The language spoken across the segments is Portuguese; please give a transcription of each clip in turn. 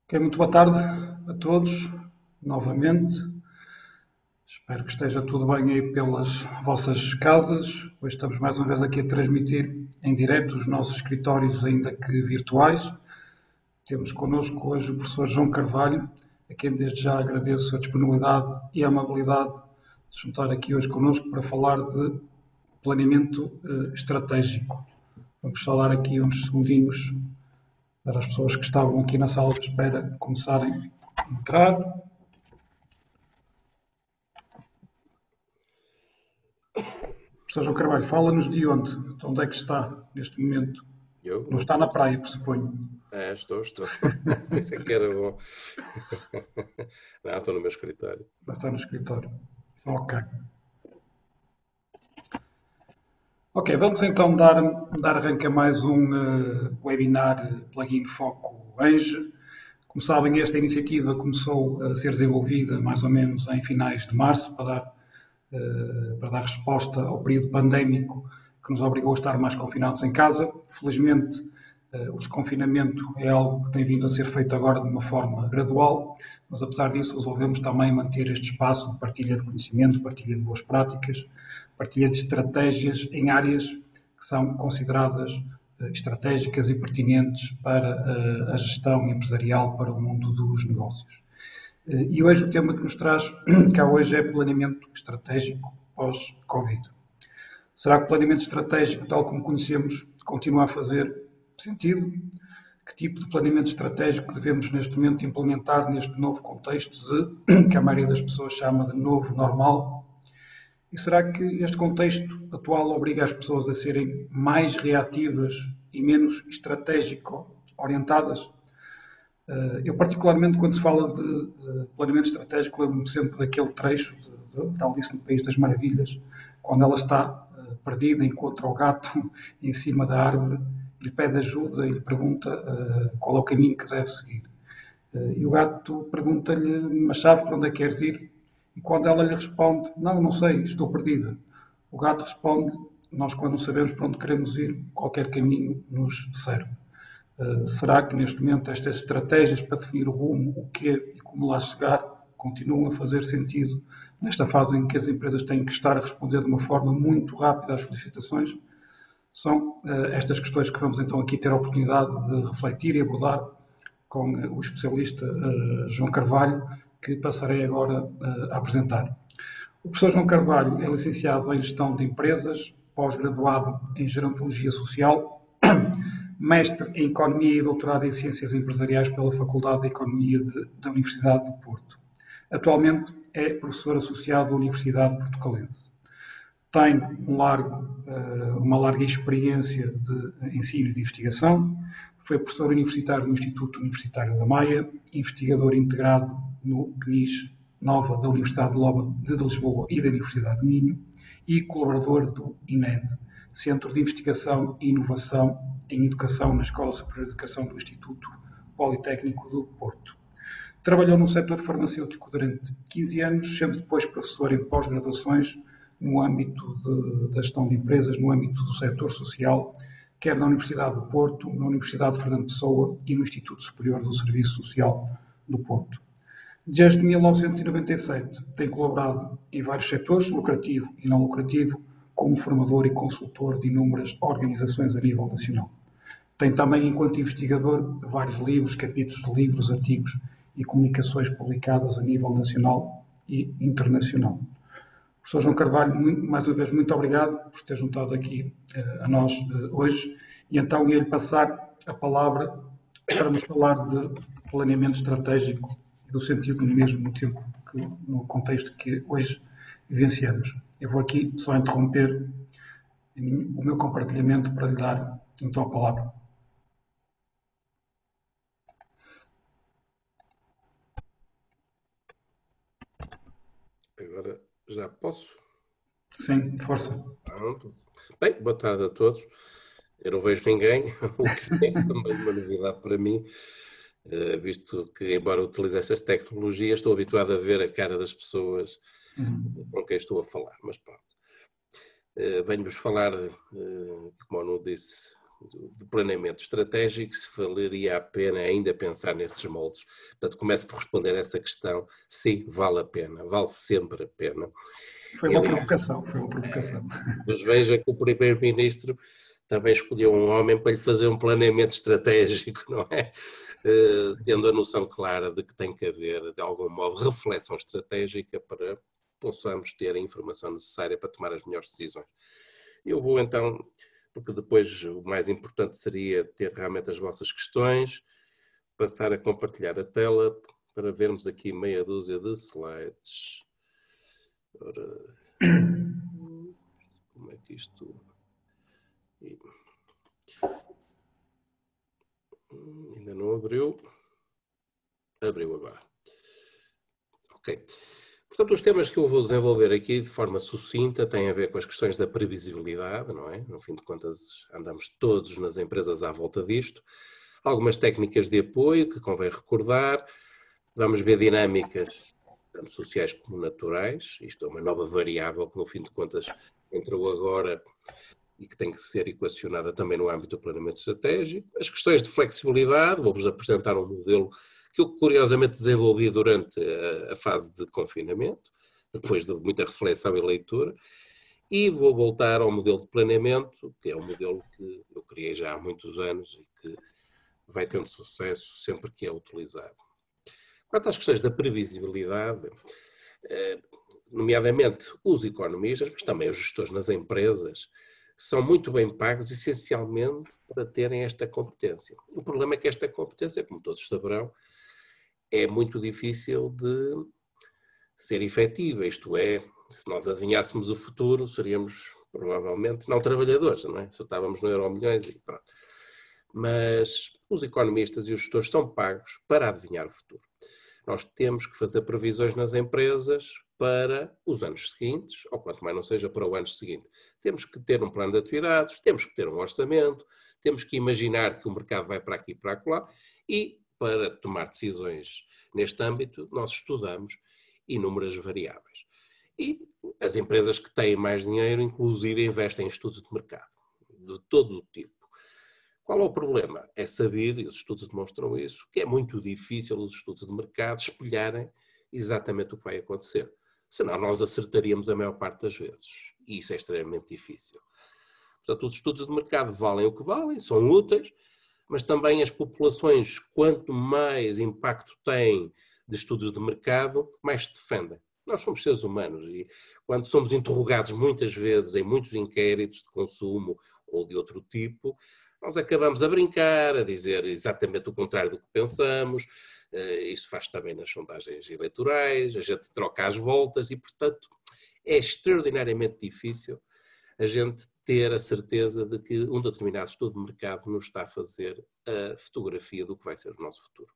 Ok, muito boa tarde a todos, novamente. Espero que esteja tudo bem aí pelas vossas casas. Hoje estamos mais uma vez aqui a transmitir em direto os nossos escritórios, ainda que virtuais. Temos connosco hoje o professor João Carvalho, a quem desde já agradeço a disponibilidade e a amabilidade de se juntar aqui hoje connosco para falar de planeamento estratégico. Vamos falar aqui uns segundinhos para as pessoas que estavam aqui na sala de espera começarem a entrar. Professor João Carvalho, fala-nos de onde? De onde é que está neste momento? Eu? Não está na praia, pressuponho. Estou. Isso é que era bom. Não, estou no meu escritório. Não está no escritório. Ok. Ok, vamos então dar arranque a mais um webinar Plugin Foco Range. Como sabem, esta iniciativa começou a ser desenvolvida mais ou menos em finais de março para dar resposta ao período pandémico que nos obrigou a estar mais confinados em casa. Felizmente, o desconfinamento é algo que tem vindo a ser feito agora de uma forma gradual, mas apesar disso resolvemos também manter este espaço de partilha de conhecimento, partilha de boas práticas, partilha de estratégias em áreas que são consideradas estratégicas e pertinentes para a gestão empresarial, para o mundo dos negócios. E hoje o tema que nos traz cá hoje é planeamento estratégico pós-Covid. Será que o planeamento estratégico, tal como conhecemos, continua a fazer sentido? Que tipo de planeamento estratégico devemos neste momento implementar neste novo contexto que a maioria das pessoas chama de novo normal? E será que este contexto atual obriga as pessoas a serem mais reativas e menos estratégico orientadas? Eu, particularmente, quando se fala de planeamento estratégico, lembro-me sempre daquele trecho da Alice no País das Maravilhas, quando ela está perdida, encontra o gato em cima da árvore, lhe pede ajuda e lhe pergunta qual é o caminho que deve seguir. E o gato pergunta-lhe, mas sabe para onde é que queres ir? E quando ela lhe responde, não sei, estou perdida. O gato responde, nós quando não sabemos para onde queremos ir, qualquer caminho nos serve. Será que neste momento estas estratégias para definir o rumo, o quê e como lá chegar, continuam a fazer sentido nesta fase em que as empresas têm que estar a responder de uma forma muito rápida às solicitações? São estas questões que vamos então aqui ter a oportunidade de refletir e abordar com o especialista João Carvalho, que passarei agora a apresentar. O professor João Carvalho é licenciado em Gestão de Empresas, pós-graduado em Gerontologia Social, mestre em Economia e doutorado em Ciências Empresariais pela Faculdade de Economia da Universidade do Porto. Atualmente é professor associado da Universidade Portucalense. Tem uma larga experiência de ensino e de investigação. Foi professor universitário no Instituto Universitário da Maia, investigador integrado no CNIS Nova da Universidade de Lisboa e da Universidade de Minho e colaborador do INED, Centro de Investigação e Inovação em Educação na Escola Superior de Educação do Instituto Politécnico do Porto. Trabalhou no setor farmacêutico durante 15 anos, sendo depois professor em pós-graduações no âmbito da gestão de empresas, no âmbito do setor social, quer na Universidade do Porto, na Universidade de Fernando Pessoa e no Instituto Superior do Serviço Social do Porto. Desde 1997 tem colaborado em vários setores, lucrativo e não lucrativo, como formador e consultor de inúmeras organizações a nível nacional. Tem também, enquanto investigador, vários livros, capítulos de livros, artigos e comunicações publicadas a nível nacional e internacional. Professor João Carvalho, mais uma vez, muito obrigado por ter juntado aqui a nós hoje. E então ia-lhe passar a palavra para nos falar de planeamento estratégico e do sentido mesmo no contexto que hoje vivenciamos. Eu vou aqui só interromper o meu compartilhamento para lhe dar então a palavra. Agora já posso? Sim, força. Pronto. Bem, boa tarde a todos. Eu não vejo ninguém, o que é também uma novidade para mim, visto que, embora utilize estas tecnologias, estou habituado a ver a cara das pessoas com quem estou a falar, mas pronto. Venho-vos falar, como eu não disse, de planeamento estratégico, se valeria a pena ainda pensar nesses moldes. Portanto, começo por responder a essa questão. Sim, vale a pena, vale sempre a pena. Foi uma provocação, foi uma provocação. Mas veja que o primeiro-ministro também escolheu um homem para lhe fazer um planeamento estratégico, não é? Tendo a noção clara de que tem que haver, de algum modo, reflexão estratégica para possamos ter a informação necessária para tomar as melhores decisões. Eu vou então, porque depois o mais importante seria ter realmente as vossas questões, passar a compartilhar a tela para vermos aqui meia dúzia de slides. Ora, como é que isto... Ainda não abriu. Abriu agora. Ok. Portanto, os temas que eu vou desenvolver aqui de forma sucinta têm a ver com as questões da previsibilidade, não é? No fim de contas, andamos todos nas empresas à volta disto. Algumas técnicas de apoio que convém recordar. Vamos ver dinâmicas, tanto sociais como naturais. Isto é uma nova variável que, no fim de contas, entrou agora e que tem que ser equacionada também no âmbito do planeamento estratégico. As questões de flexibilidade, vou-vos apresentar um modelo que eu curiosamente desenvolvi durante a fase de confinamento, depois de muita reflexão e leitura, e vou voltar ao modelo de planeamento, que é um modelo que eu criei já há muitos anos e que vai tendo sucesso sempre que é utilizado. Quanto às questões da previsibilidade, nomeadamente os economistas, mas também os gestores nas empresas, são muito bem pagos essencialmente para terem esta competência. O problema é que esta competência, como todos saberão, é muito difícil de ser efetiva, isto é, se nós adivinhássemos o futuro, seríamos provavelmente não trabalhadores, não é? Só estávamos no Euromilhões e pronto. Mas os economistas e os gestores são pagos para adivinhar o futuro. Nós temos que fazer previsões nas empresas para os anos seguintes, ou quanto mais não seja para o ano seguinte. Temos que ter um plano de atividades, temos que ter um orçamento, temos que imaginar que o mercado vai para aqui e para acolá, e para tomar decisões neste âmbito, nós estudamos inúmeras variáveis. E as empresas que têm mais dinheiro, inclusive, investem em estudos de mercado, de todo o tipo. Qual é o problema? É sabido, e os estudos demonstram isso, que é muito difícil os estudos de mercado espelharem exatamente o que vai acontecer. Senão nós acertaríamos a maior parte das vezes. E isso é extremamente difícil. Portanto, os estudos de mercado valem o que valem, são úteis, mas também as populações, quanto mais impacto têm de estudos de mercado, mais se defendem. Nós somos seres humanos e quando somos interrogados muitas vezes em muitos inquéritos de consumo ou de outro tipo, nós acabamos a brincar, a dizer exatamente o contrário do que pensamos. Isso faz também nas sondagens eleitorais, a gente troca as voltas e, portanto, é extraordinariamente difícil a gente ter a certeza de que um determinado estudo de mercado nos está a fazer a fotografia do que vai ser o nosso futuro.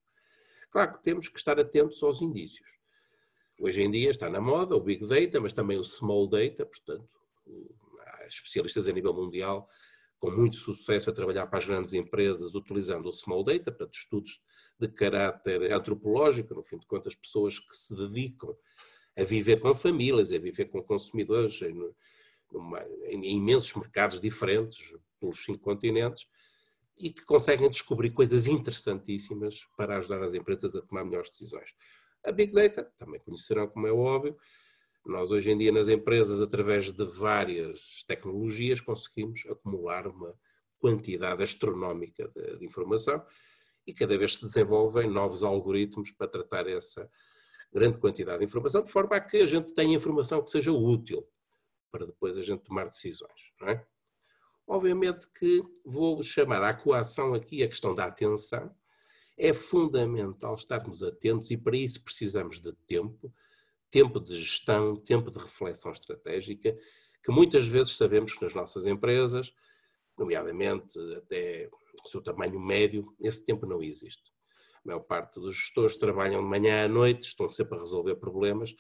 Claro que temos que estar atentos aos indícios. Hoje em dia está na moda o Big Data, mas também o Small Data, portanto, há especialistas a nível mundial com muito sucesso a trabalhar para as grandes empresas utilizando o Small Data, portanto, estudos de caráter antropológico, no fim de contas, pessoas que se dedicam a viver com famílias, a viver com consumidores em imensos mercados diferentes, pelos 5 continentes, e que conseguem descobrir coisas interessantíssimas para ajudar as empresas a tomar melhores decisões. A Big Data, também conhecerão como é óbvio, nós hoje em dia nas empresas, através de várias tecnologias, conseguimos acumular uma quantidade astronómica de informação e cada vez se desenvolvem novos algoritmos para tratar essa grande quantidade de informação, de forma a que a gente tenha informação que seja útil para depois a gente tomar decisões, não é? Obviamente que vou chamar à coação aqui a questão da atenção. É fundamental estarmos atentos e para isso precisamos de tempo de gestão, tempo de reflexão estratégica, que muitas vezes sabemos que nas nossas empresas, nomeadamente até o seu tamanho médio, esse tempo não existe. A maior parte dos gestores trabalham de manhã à noite, estão sempre a resolver problemas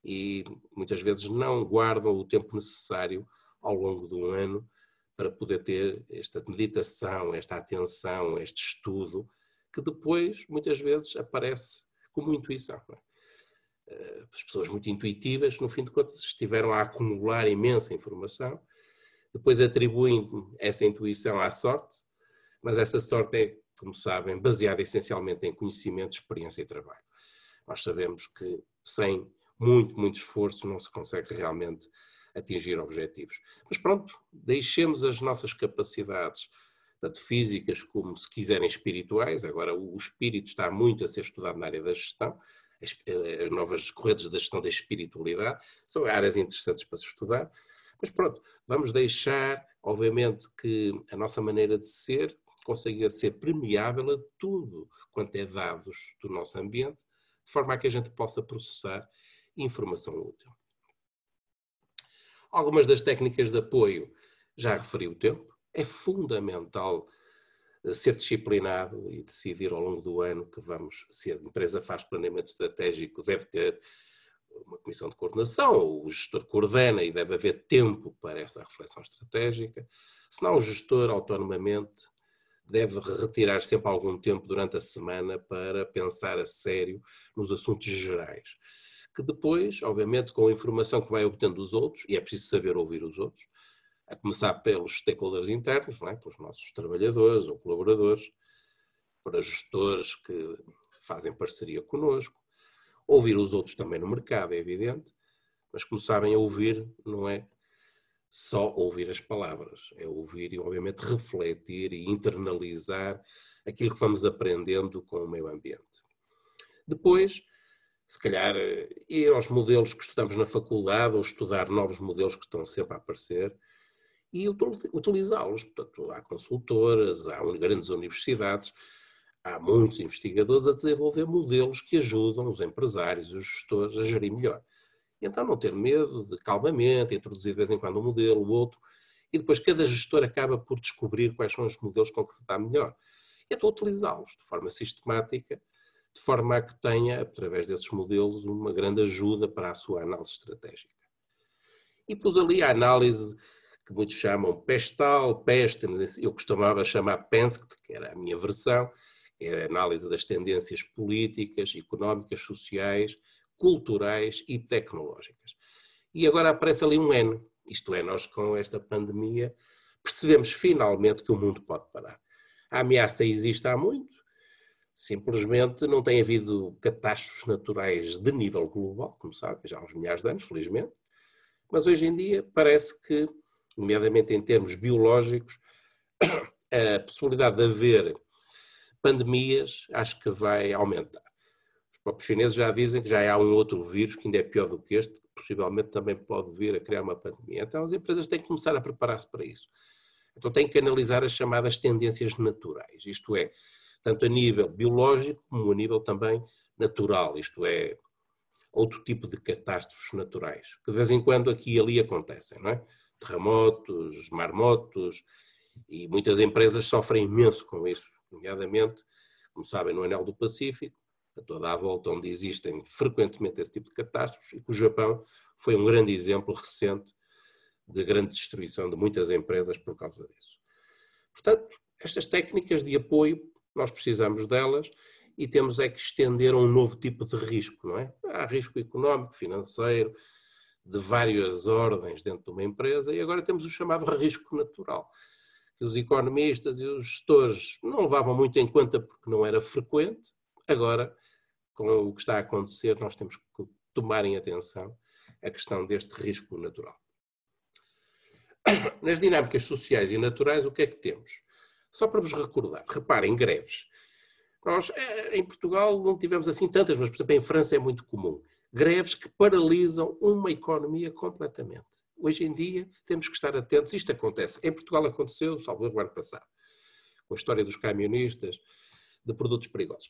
e muitas vezes não guardam o tempo necessário ao longo de um ano para poder ter esta meditação, esta atenção, este estudo, que depois, muitas vezes, aparece como intuição. Não é? As pessoas muito intuitivas, no fim de contas, estiveram a acumular imensa informação, depois atribuem essa intuição à sorte, mas essa sorte é, como sabem, baseada essencialmente em conhecimento, experiência e trabalho. Nós sabemos que sem muito esforço não se consegue realmente atingir objetivos. Mas pronto, deixemos as nossas capacidades, tanto físicas como, se quiserem, espirituais. Agora o espírito está muito a ser estudado na área da gestão, as novas correntes da gestão da espiritualidade, são áreas interessantes para se estudar, mas pronto, vamos deixar, obviamente, que a nossa maneira de ser consiga ser permeável a tudo quanto é dados do nosso ambiente, de forma a que a gente possa processar informação útil. Algumas das técnicas de apoio já referi o tempo. É fundamental ser disciplinado e decidir ao longo do ano que vamos, se a empresa faz planeamento estratégico, deve ter uma comissão de coordenação, o gestor coordena e deve haver tempo para essa reflexão estratégica. Se não, o gestor autonomamente deve retirar sempre algum tempo durante a semana para pensar a sério nos assuntos gerais, que depois, obviamente, com a informação que vai obtendo dos outros, e é preciso saber ouvir os outros, a começar pelos stakeholders internos, não é? Pelos nossos trabalhadores ou colaboradores, para gestores que fazem parceria connosco, ouvir os outros também no mercado, é evidente, mas como sabem, ouvir não é só ouvir as palavras, é ouvir e obviamente refletir e internalizar aquilo que vamos aprendendo com o meio ambiente. Depois, se calhar, ir aos modelos que estudamos na faculdade ou estudar novos modelos que estão sempre a aparecer e utilizá-los. Portanto, há consultoras, há grandes universidades, há muitos investigadores a desenvolver modelos que ajudam os empresários e os gestores a gerir melhor. Então não ter medo de calmamente, introduzir de vez em quando um modelo, o outro, e depois cada gestor acaba por descobrir quais são os modelos com que se dá melhor. E então utilizá-los de forma sistemática, de forma a que tenha, através desses modelos, uma grande ajuda para a sua análise estratégica. E pus ali a análise que muitos chamam PESTAL, PEST, eu costumava chamar PENSCT, que era a minha versão, que é a análise das tendências políticas, económicas, sociais, culturais e tecnológicas. E agora aparece ali um N, isto é, nós com esta pandemia percebemos finalmente que o mundo pode parar. A ameaça existe há muito, simplesmente não tem havido catástrofes naturais de nível global, como sabem, já há uns milhares de anos, felizmente, mas hoje em dia parece que, nomeadamente em termos biológicos, a possibilidade de haver pandemias acho que vai aumentar. Os próprios chineses já dizem que já há um outro vírus que ainda é pior do que este, que possivelmente também pode vir a criar uma pandemia. Então as empresas têm que começar a preparar-se para isso. Então têm que analisar as chamadas tendências naturais, isto é, tanto a nível biológico como a nível também natural, isto é, outro tipo de catástrofes naturais, que de vez em quando aqui e ali acontecem, não é? Terremotos, maremotos, e muitas empresas sofrem imenso com isso, nomeadamente, como sabem, no Anel do Pacífico, a toda a volta onde existem frequentemente esse tipo de catástrofes, e que o Japão foi um grande exemplo recente de grande destruição de muitas empresas por causa disso. Portanto, estas técnicas de apoio, nós precisamos delas e temos é que estender a um novo tipo de risco, não é? Há risco económico, financeiro, de várias ordens dentro de uma empresa e agora temos o chamado risco natural, que os economistas e os gestores não levavam muito em conta porque não era frequente. Agora, com o que está a acontecer, nós temos que tomar em atenção a questão deste risco natural. Nas dinâmicas sociais e naturais, o que é que temos? Só para vos recordar, reparem, greves. Nós, em Portugal, não tivemos assim tantas, mas, por exemplo, em França é muito comum. Greves que paralisam uma economia completamente. Hoje em dia, temos que estar atentos. Isto acontece. Em Portugal aconteceu, salvo o ano passado, com a história dos camionistas, de produtos perigosos.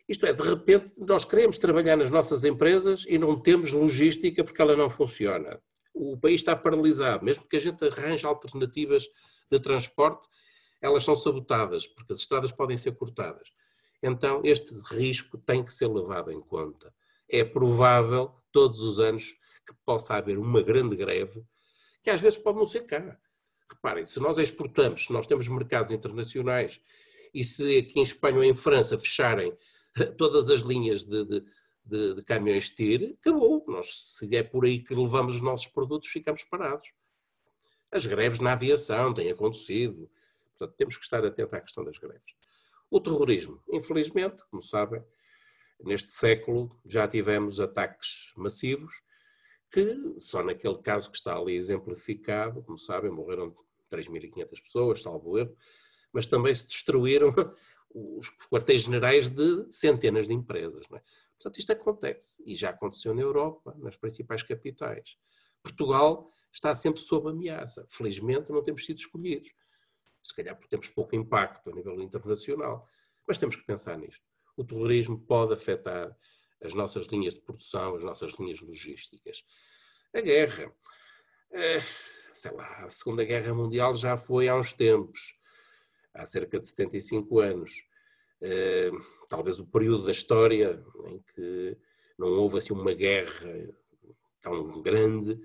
Isto é, de repente, nós queremos trabalhar nas nossas empresas e não temos logística porque ela não funciona. O país está paralisado. Mesmo que a gente arranje alternativas de transporte, elas são sabotadas, porque as estradas podem ser cortadas. Então, este risco tem que ser levado em conta. É provável, todos os anos, que possa haver uma grande greve, que às vezes pode não ser cá. Reparem, se nós exportamos, se nós temos mercados internacionais, e se aqui em Espanha ou em França fecharem todas as linhas de caminhões de TIR, acabou. Nós, se é por aí que levamos os nossos produtos, ficamos parados. As greves na aviação têm acontecido. Portanto, temos que estar atentos à questão das greves. O terrorismo, infelizmente, como sabem, neste século já tivemos ataques massivos que, só naquele caso que está ali exemplificado, como sabem, morreram 3.500 pessoas, salvo erro, mas também se destruíram os quartéis generais de centenas de empresas. Não é? Portanto, isto acontece, e já aconteceu na Europa, nas principais capitais. Portugal está sempre sob ameaça. Felizmente não temos sido escolhidos. Se calhar porque temos pouco impacto a nível internacional. Mas temos que pensar nisto. O terrorismo pode afetar as nossas linhas de produção, as nossas linhas logísticas. A guerra. Sei lá, a Segunda Guerra Mundial já foi há uns tempos. Há cerca de 75 anos. Talvez o período da história em que não houve assim uma guerra tão grande,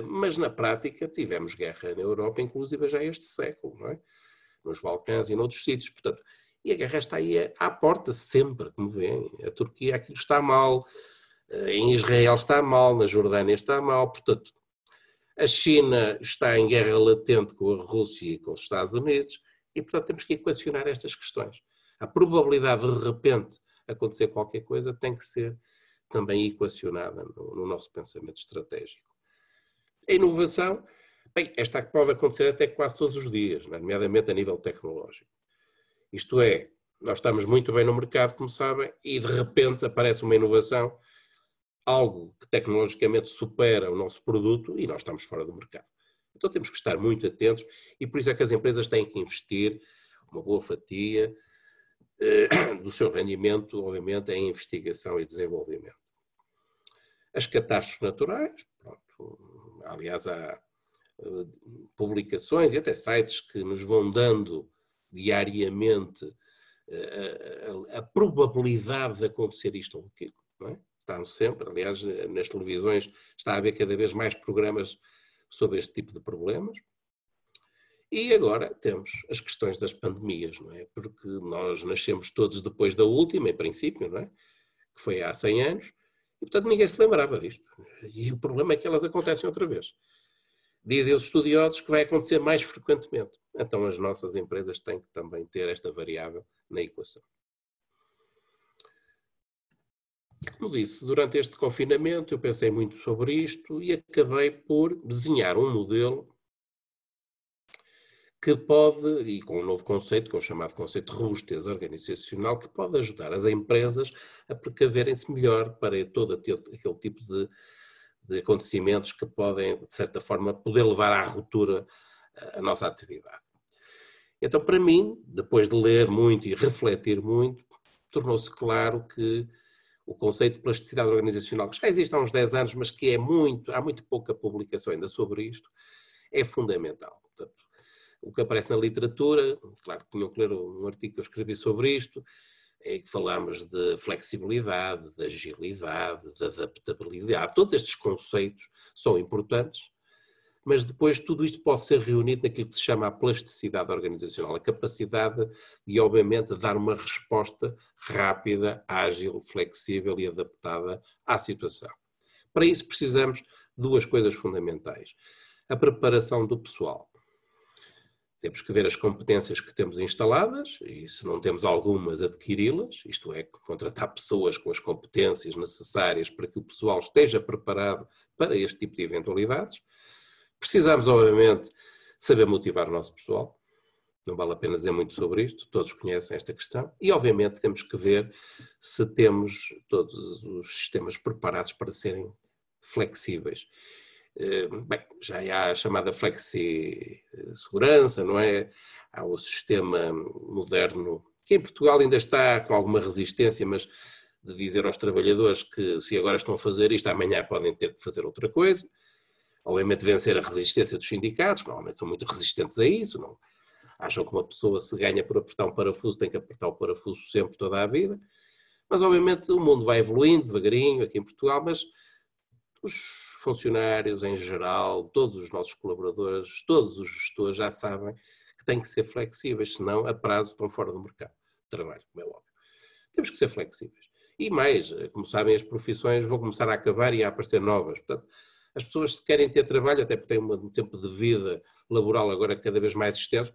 mas na prática tivemos guerra na Europa, inclusive já este século, não é? Nos Balcãs e noutros sítios, portanto, e a guerra está aí à porta sempre, como veem. A Turquia aquilo está mal, em Israel está mal, na Jordânia está mal, portanto, a China está em guerra latente com a Rússia e com os Estados Unidos e, portanto, temos que equacionar estas questões. A probabilidade de repente acontecer qualquer coisa tem que ser também equacionada no nosso pensamento estratégico. A inovação, bem, esta pode acontecer até quase todos os dias, nomeadamente a nível tecnológico. Isto é, nós estamos muito bem no mercado, como sabem, e de repente aparece uma inovação, algo que tecnologicamente supera o nosso produto e nós estamos fora do mercado. Então temos que estar muito atentos e por isso é que as empresas têm que investir uma boa fatia do seu rendimento, obviamente, em investigação e desenvolvimento. As catástrofes naturais, pronto, aliás, há publicações e até sites que nos vão dando diariamente a probabilidade de acontecer isto ou aquilo, não é? Estão sempre, aliás, nas televisões está a haver cada vez mais programas sobre este tipo de problemas. E agora temos as questões das pandemias, não é? Porque nós nascemos todos depois da última, em princípio, não é? Que foi há 100 anos, e portanto ninguém se lembrava disto. E o problema é que elas acontecem outra vez. Dizem os estudiosos que vai acontecer mais frequentemente. Então as nossas empresas têm que também ter esta variável na equação. E como disse, durante este confinamento eu pensei muito sobre isto e acabei por desenhar um modelo que pode, e com um novo conceito, que é o chamado conceito de robustez organizacional, que pode ajudar as empresas a precaverem-se melhor para todo aquele tipo de acontecimentos que podem, de certa forma, poder levar à ruptura a nossa atividade. Então, para mim, depois de ler muito e refletir muito, tornou-se claro que o conceito de plasticidade organizacional, que já existe há uns 10 anos, mas que há muito pouca publicação ainda sobre isto, é fundamental. Portanto, o que aparece na literatura, claro que tinham que ler um artigo que eu escrevi sobre isto, é que falamos de flexibilidade, de agilidade, de adaptabilidade. Todos estes conceitos são importantes, mas depois tudo isto pode ser reunido naquilo que se chama a plasticidade organizacional, a capacidade de, obviamente, dar uma resposta rápida, ágil, flexível e adaptada à situação. Para isso precisamos de duas coisas fundamentais. A preparação do pessoal. Temos que ver as competências que temos instaladas e, se não temos algumas, adquiri-las, isto é, contratar pessoas com as competências necessárias para que o pessoal esteja preparado para este tipo de eventualidades. Precisamos, obviamente, saber motivar o nosso pessoal. Não vale a pena dizer muito sobre isto, todos conhecem esta questão. E, obviamente, temos que ver se temos todos os sistemas preparados para serem flexíveis. Bem, já há a chamada flexi-segurança, não é? Há o sistema moderno, que em Portugal ainda está com alguma resistência, mas de dizer aos trabalhadores que se agora estão a fazer isto, amanhã podem ter que fazer outra coisa. Obviamente vencer a resistência dos sindicatos, normalmente são muito resistentes a isso, não acham que uma pessoa se ganha por apertar um parafuso, tem que apertar o parafuso sempre, toda a vida. Mas obviamente o mundo vai evoluindo devagarinho aqui em Portugal, mas os funcionários em geral, todos os nossos colaboradores, todos os gestores já sabem que têm que ser flexíveis, senão a prazo estão fora do mercado de trabalho, como é óbvio. Temos que ser flexíveis. E mais, como sabem, as profissões vão começar a acabar e a aparecer novas. Portanto, as pessoas, se querem ter trabalho, até porque têm um tempo de vida laboral agora cada vez mais extenso,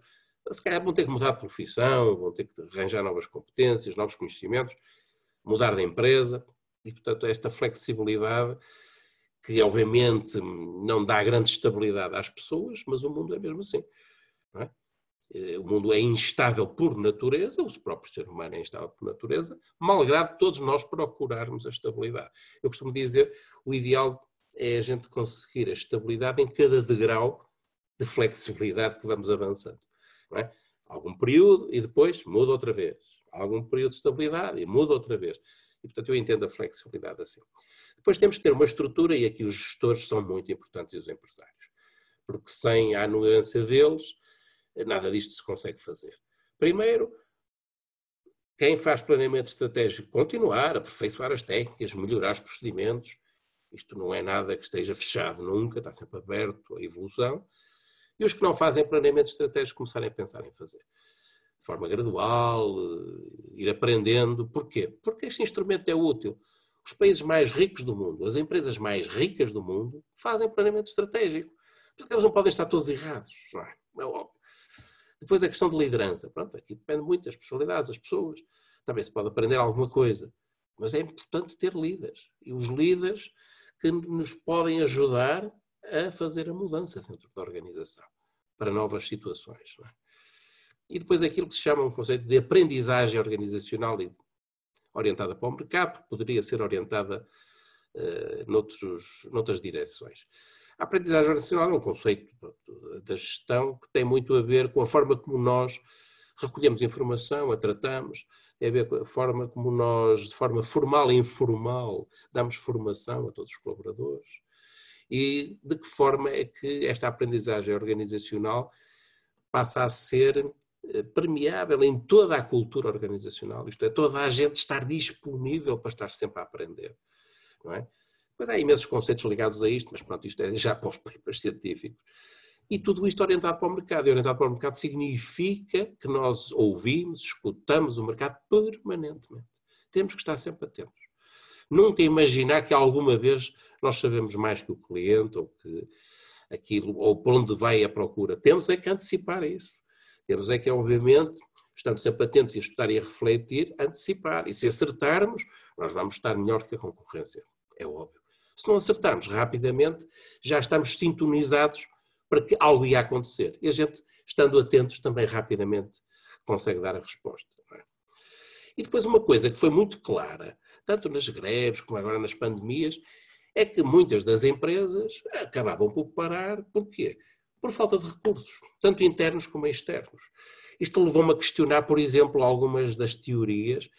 se calhar vão ter que mudar de profissão, vão ter que arranjar novas competências, novos conhecimentos, mudar de empresa, e portanto esta flexibilidade que obviamente não dá grande estabilidade às pessoas, mas o mundo é mesmo assim, não é? O mundo é instável por natureza, o próprio ser humano é instável por natureza, malgrado todos nós procurarmos a estabilidade. Eu costumo dizer, o ideal é a gente conseguir a estabilidade em cada degrau de flexibilidade que vamos avançando. Não é? Algum período e depois muda outra vez. Algum período de estabilidade e muda outra vez. E, portanto, eu entendo a flexibilidade assim. Depois temos que ter uma estrutura, e aqui os gestores são muito importantes e os empresários. Porque sem a anuência deles, nada disto se consegue fazer. Primeiro, quem faz planeamento estratégico, continuar, aperfeiçoar as técnicas, melhorar os procedimentos. Isto não é nada que esteja fechado nunca, está sempre aberto à evolução. E os que não fazem planeamento estratégico começarem a pensar em fazer. De forma gradual, ir aprendendo. Porquê? Porque este instrumento é útil. Os países mais ricos do mundo, as empresas mais ricas do mundo, fazem planeamento estratégico. Portanto, eles não podem estar todos errados. Não é? É óbvio. Depois a questão de liderança. Pronto, aqui depende muito das personalidades, das pessoas. Também se pode aprender alguma coisa. Mas é importante ter líderes. E os líderes que nos podem ajudar a fazer a mudança dentro da organização para novas situações. Não é? E depois aquilo que se chama um conceito de aprendizagem organizacional orientada para o mercado, que poderia ser orientada noutras direções. A aprendizagem organizacional é um conceito da gestão que tem muito a ver com a forma como nós recolhemos informação, a tratamos, tem a ver com a forma como nós, de forma formal e informal, damos formação a todos os colaboradores e de que forma é que esta aprendizagem organizacional passa a ser permeável em toda a cultura organizacional, isto é, toda a gente estar disponível para estar sempre a aprender, não é? Pois há imensos conceitos ligados a isto, mas pronto, isto é já para os papers científicos. E tudo isto orientado para o mercado. E orientado para o mercado significa que nós ouvimos, escutamos o mercado permanentemente. Temos que estar sempre atentos. Nunca imaginar que alguma vez nós sabemos mais que o cliente ou que aquilo, ou por onde vai a procura. Temos é que antecipar isso. Temos é que, obviamente, estando sempre atentos a estudar e a refletir, antecipar. E se acertarmos, nós vamos estar melhor que a concorrência. É óbvio. Se não acertarmos rapidamente, já estamos sintonizados para que algo ia acontecer. E a gente, estando atentos, também rapidamente consegue dar a resposta. Não é? E depois uma coisa que foi muito clara, tanto nas greves como agora nas pandemias, é que muitas das empresas acabavam por parar. Por quê? Por falta de recursos, tanto internos como externos. Isto levou-me a questionar, por exemplo, algumas das teorias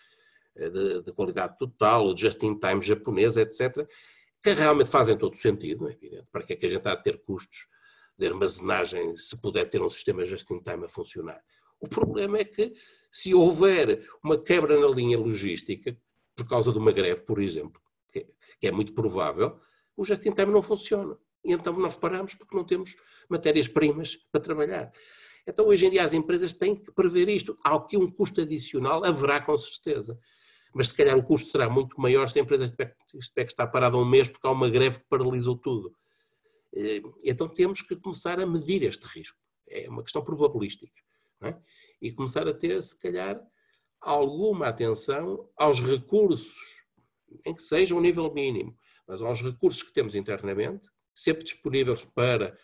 de qualidade total, o just-in-time japonês, etc., que realmente fazem todo sentido, não é evidente? Para que é que a gente há de ter custos de armazenagem se puder ter um sistema just-in-time a funcionar? O problema é que se houver uma quebra na linha logística, por causa de uma greve, por exemplo, que é muito provável, o just-in-time não funciona. E então nós paramos porque não temos matérias-primas para trabalhar. Então hoje em dia as empresas têm que prever isto. Há aqui um custo adicional, haverá com certeza. Mas se calhar o custo será muito maior se a empresa tiver que estar parada um mês porque há uma greve que paralisou tudo. Então temos que começar a medir este risco. É uma questão probabilística. Não é? E começar a ter, se calhar, alguma atenção aos recursos, em que seja um nível mínimo, mas aos recursos que temos internamente, sempre disponíveis para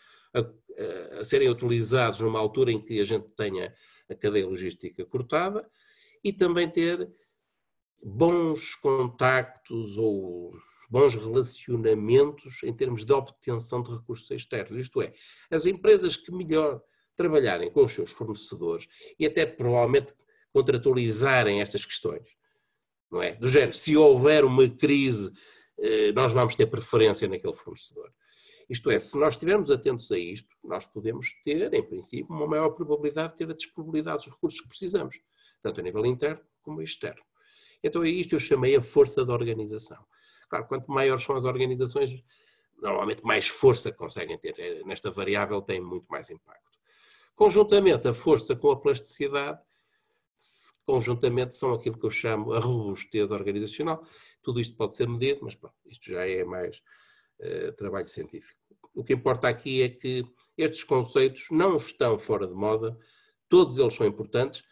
a serem utilizados numa altura em que a gente tenha a cadeia logística cortada, e também ter bons contactos ou bons relacionamentos em termos de obtenção de recursos externos. Isto é, as empresas que melhor trabalharem com os seus fornecedores e até provavelmente contratualizarem estas questões, não é? Do género, se houver uma crise, nós vamos ter preferência naquele fornecedor. Isto é, se nós estivermos atentos a isto, nós podemos ter, em princípio, uma maior probabilidade de ter a disponibilidade dos recursos que precisamos, tanto a nível interno como externo. Então é isto que eu chamei a força da organização. Claro, quanto maiores são as organizações, normalmente mais força conseguem ter. Nesta variável tem muito mais impacto. Conjuntamente, a força com a plasticidade, conjuntamente são aquilo que eu chamo a robustez organizacional. Tudo isto pode ser medido, mas pronto, isto já é mais trabalho científico. O que importa aqui é que estes conceitos não estão fora de moda, todos eles são importantes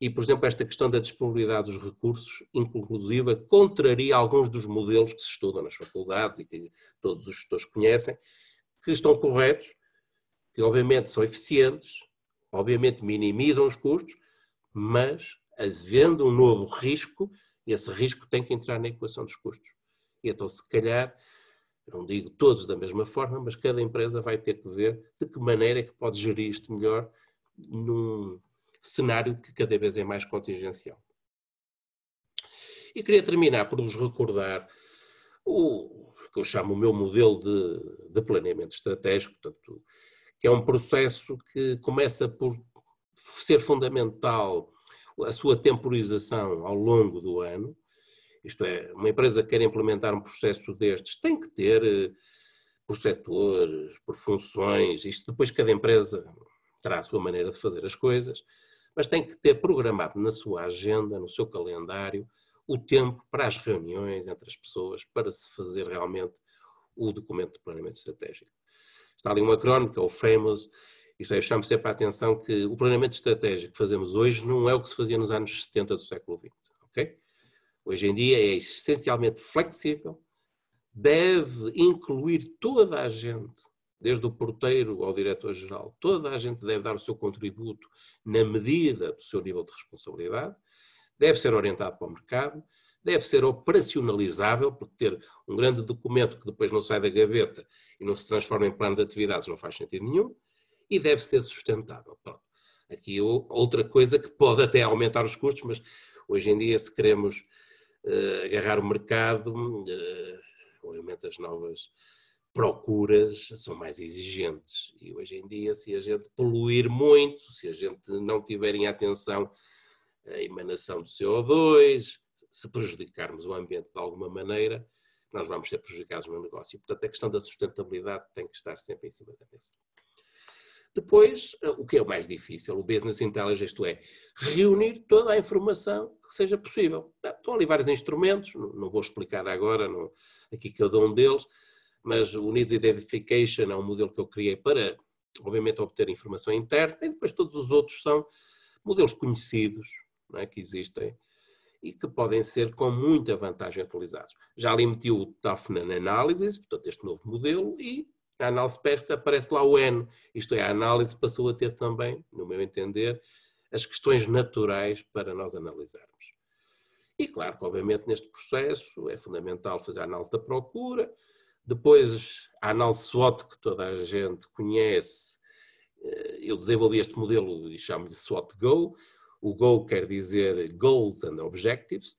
e, por exemplo, esta questão da disponibilidade dos recursos, inclusive, contraria alguns dos modelos que se estudam nas faculdades e que todos os gestores conhecem, que estão corretos, que obviamente são eficientes, obviamente minimizam os custos, mas havendo um novo risco, esse risco tem que entrar na equação dos custos. E então, se calhar, não digo todos da mesma forma, mas cada empresa vai ter que ver de que maneira é que pode gerir isto melhor num cenário que cada vez é mais contingencial. E queria terminar por vos recordar o que eu chamo o meu modelo de planeamento estratégico, portanto, que é um processo que começa por ser fundamental a sua temporização ao longo do ano. Isto é, uma empresa que quer implementar um processo destes tem que ter por setores, por funções, isto depois cada empresa terá a sua maneira de fazer as coisas, mas tem que ter programado na sua agenda, no seu calendário, o tempo para as reuniões entre as pessoas, para se fazer realmente o documento de planeamento estratégico. Está ali um acrónimo, que é o FAMOS, isto é, eu chamo sempre a atenção que o planeamento estratégico que fazemos hoje não é o que se fazia nos anos 70 do século XX, ok? Hoje em dia é essencialmente flexível, deve incluir toda a gente, desde o porteiro ao diretor-geral, toda a gente deve dar o seu contributo na medida do seu nível de responsabilidade, deve ser orientado para o mercado, deve ser operacionalizável, porque ter um grande documento que depois não sai da gaveta e não se transforma em plano de atividades não faz sentido nenhum, e deve ser sustentável. Pronto. Aqui outra coisa que pode até aumentar os custos, mas hoje em dia se queremos agarrar o mercado, obviamente as novas procuras são mais exigentes e hoje em dia se a gente poluir muito, se a gente não tiver em atenção a emanação do CO2, se prejudicarmos o ambiente de alguma maneira, nós vamos ser prejudicados no negócio. Portanto, a questão da sustentabilidade tem que estar sempre em cima da mesa. Depois, o que é o mais difícil, o Business Intelligence, isto é, reunir toda a informação que seja possível. Estão ali vários instrumentos, não vou explicar agora aqui cada um deles, mas o Needs Identification é um modelo que eu criei para, obviamente, obter informação interna, e depois todos os outros são modelos conhecidos, não é, que existem e que podem ser com muita vantagem utilizados. Já ali meti o Toughness Analysis, portanto, este novo modelo, e na análise PESC aparece lá o N, isto é, a análise passou a ter também, no meu entender, as questões naturais para nós analisarmos. E claro que, obviamente, neste processo é fundamental fazer a análise da procura, depois a análise SWOT, que toda a gente conhece, eu desenvolvi este modelo e chamo-lhe SWOT Go. O Go quer dizer Goals and Objectives.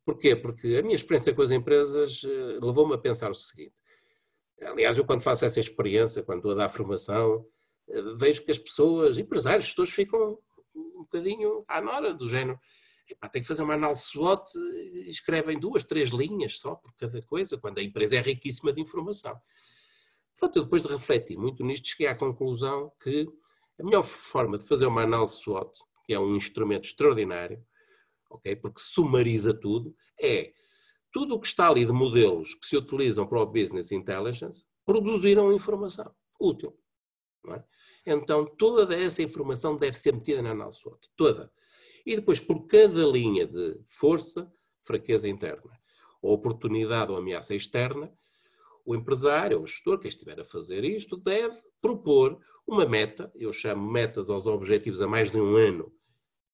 Porquê? Porque a minha experiência com as empresas levou-me a pensar o seguinte. Aliás, eu quando faço essa experiência, quando estou a dar formação, vejo que as pessoas, empresários, gestores, ficam um bocadinho à nora do género. Tem que fazer uma análise SWOT e escrevem 2, 3 linhas só por cada coisa, quando a empresa é riquíssima de informação. Pronto, eu depois de refletir muito nisto, cheguei à conclusão que a melhor forma de fazer uma análise SWOT, que é um instrumento extraordinário, okay, porque sumariza tudo, é tudo o que está ali de modelos que se utilizam para o Business Intelligence produziram informação útil. Não é? Então, toda essa informação deve ser metida na análise SWOT, toda. E depois, por cada linha de força, fraqueza interna, ou oportunidade ou ameaça externa, o empresário ou o gestor, quem estiver a fazer isto, deve propor uma meta, eu chamo metas aos objetivos a mais de um ano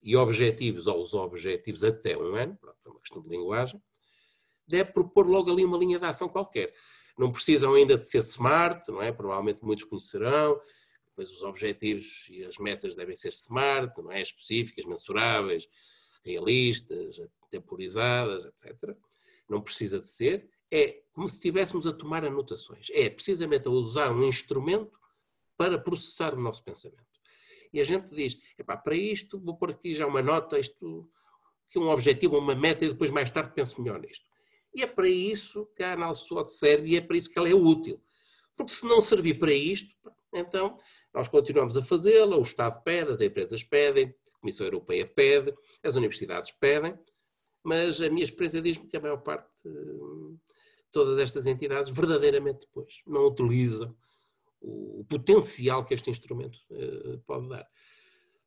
e objetivos aos objetivos até um ano, pronto, é uma questão de linguagem, deve propor logo ali uma linha de ação qualquer. Não precisam ainda de ser smart, não é? Provavelmente muitos conhecerão. Depois os objetivos e as metas devem ser smart, não é? Específicas, mensuráveis, realistas, temporizadas, etc. Não precisa de ser. É como se estivéssemos a tomar anotações. É precisamente a usar um instrumento para processar o nosso pensamento. E a gente diz, para isto vou pôr aqui já uma nota, isto, aqui um objetivo, uma meta, e depois mais tarde penso melhor nisto. E é para isso que a análise SWOT serve e é para isso que ela é útil. Porque se não servir para isto, então nós continuamos a fazê-la, o Estado pede, as empresas pedem, a Comissão Europeia pede, as universidades pedem, mas a minha experiência diz-me que a maior parte, todas estas entidades, verdadeiramente depois não utilizam o potencial que este instrumento pode dar.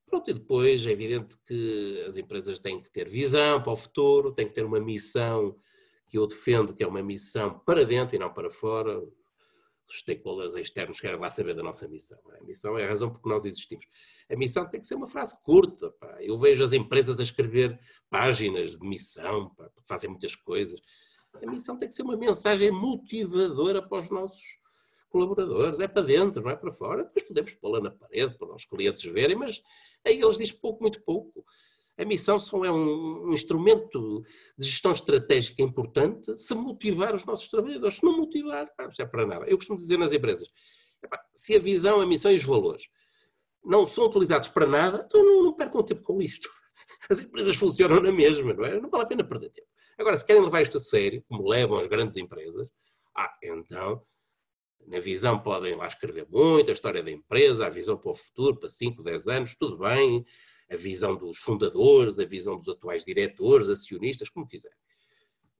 Pronto, e depois é evidente que as empresas têm que ter visão para o futuro, têm que ter uma missão que eu defendo, que é uma missão para dentro e não para fora. Os stakeholders externos querem lá saber da nossa missão. A missão é a razão por que nós existimos. A missão tem que ser uma frase curta. Pá. Eu vejo as empresas a escrever páginas de missão, pá, porque fazem muitas coisas. A missão tem que ser uma mensagem motivadora para os nossos colaboradores. É para dentro, não é para fora. Depois podemos pô-la na parede para os clientes verem, mas aí eles dizem pouco, muito pouco. A missão só é um instrumento de gestão estratégica importante se motivar os nossos trabalhadores. Se não motivar, não serve para nada. Eu costumo dizer nas empresas, se a visão, a missão e os valores não são utilizados para nada, então não percam tempo com isto. As empresas funcionam na mesma, não é? Não vale a pena perder tempo. Agora, se querem levar isto a sério, como levam as grandes empresas, então, na visão podem lá escrever muito, a história da empresa, a visão para o futuro, para 5, 10 anos, tudo bem, a visão dos fundadores, a visão dos atuais diretores, acionistas, como quiserem.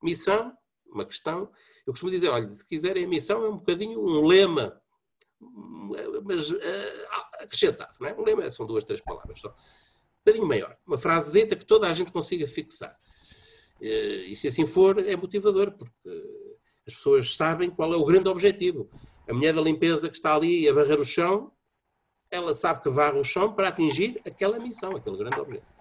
Missão, uma questão. Eu costumo dizer, olha, se quiserem a missão é um bocadinho um lema, mas acrescentado, não é? Um lema são 2, 3 palavras só. Um bocadinho maior, uma frasezeta que toda a gente consiga fixar. E se assim for, é motivador, porque as pessoas sabem qual é o grande objetivo. A mulher da limpeza que está ali a varrer o chão, ela sabe que varre o chão para atingir aquela missão, aquele grande objetivo.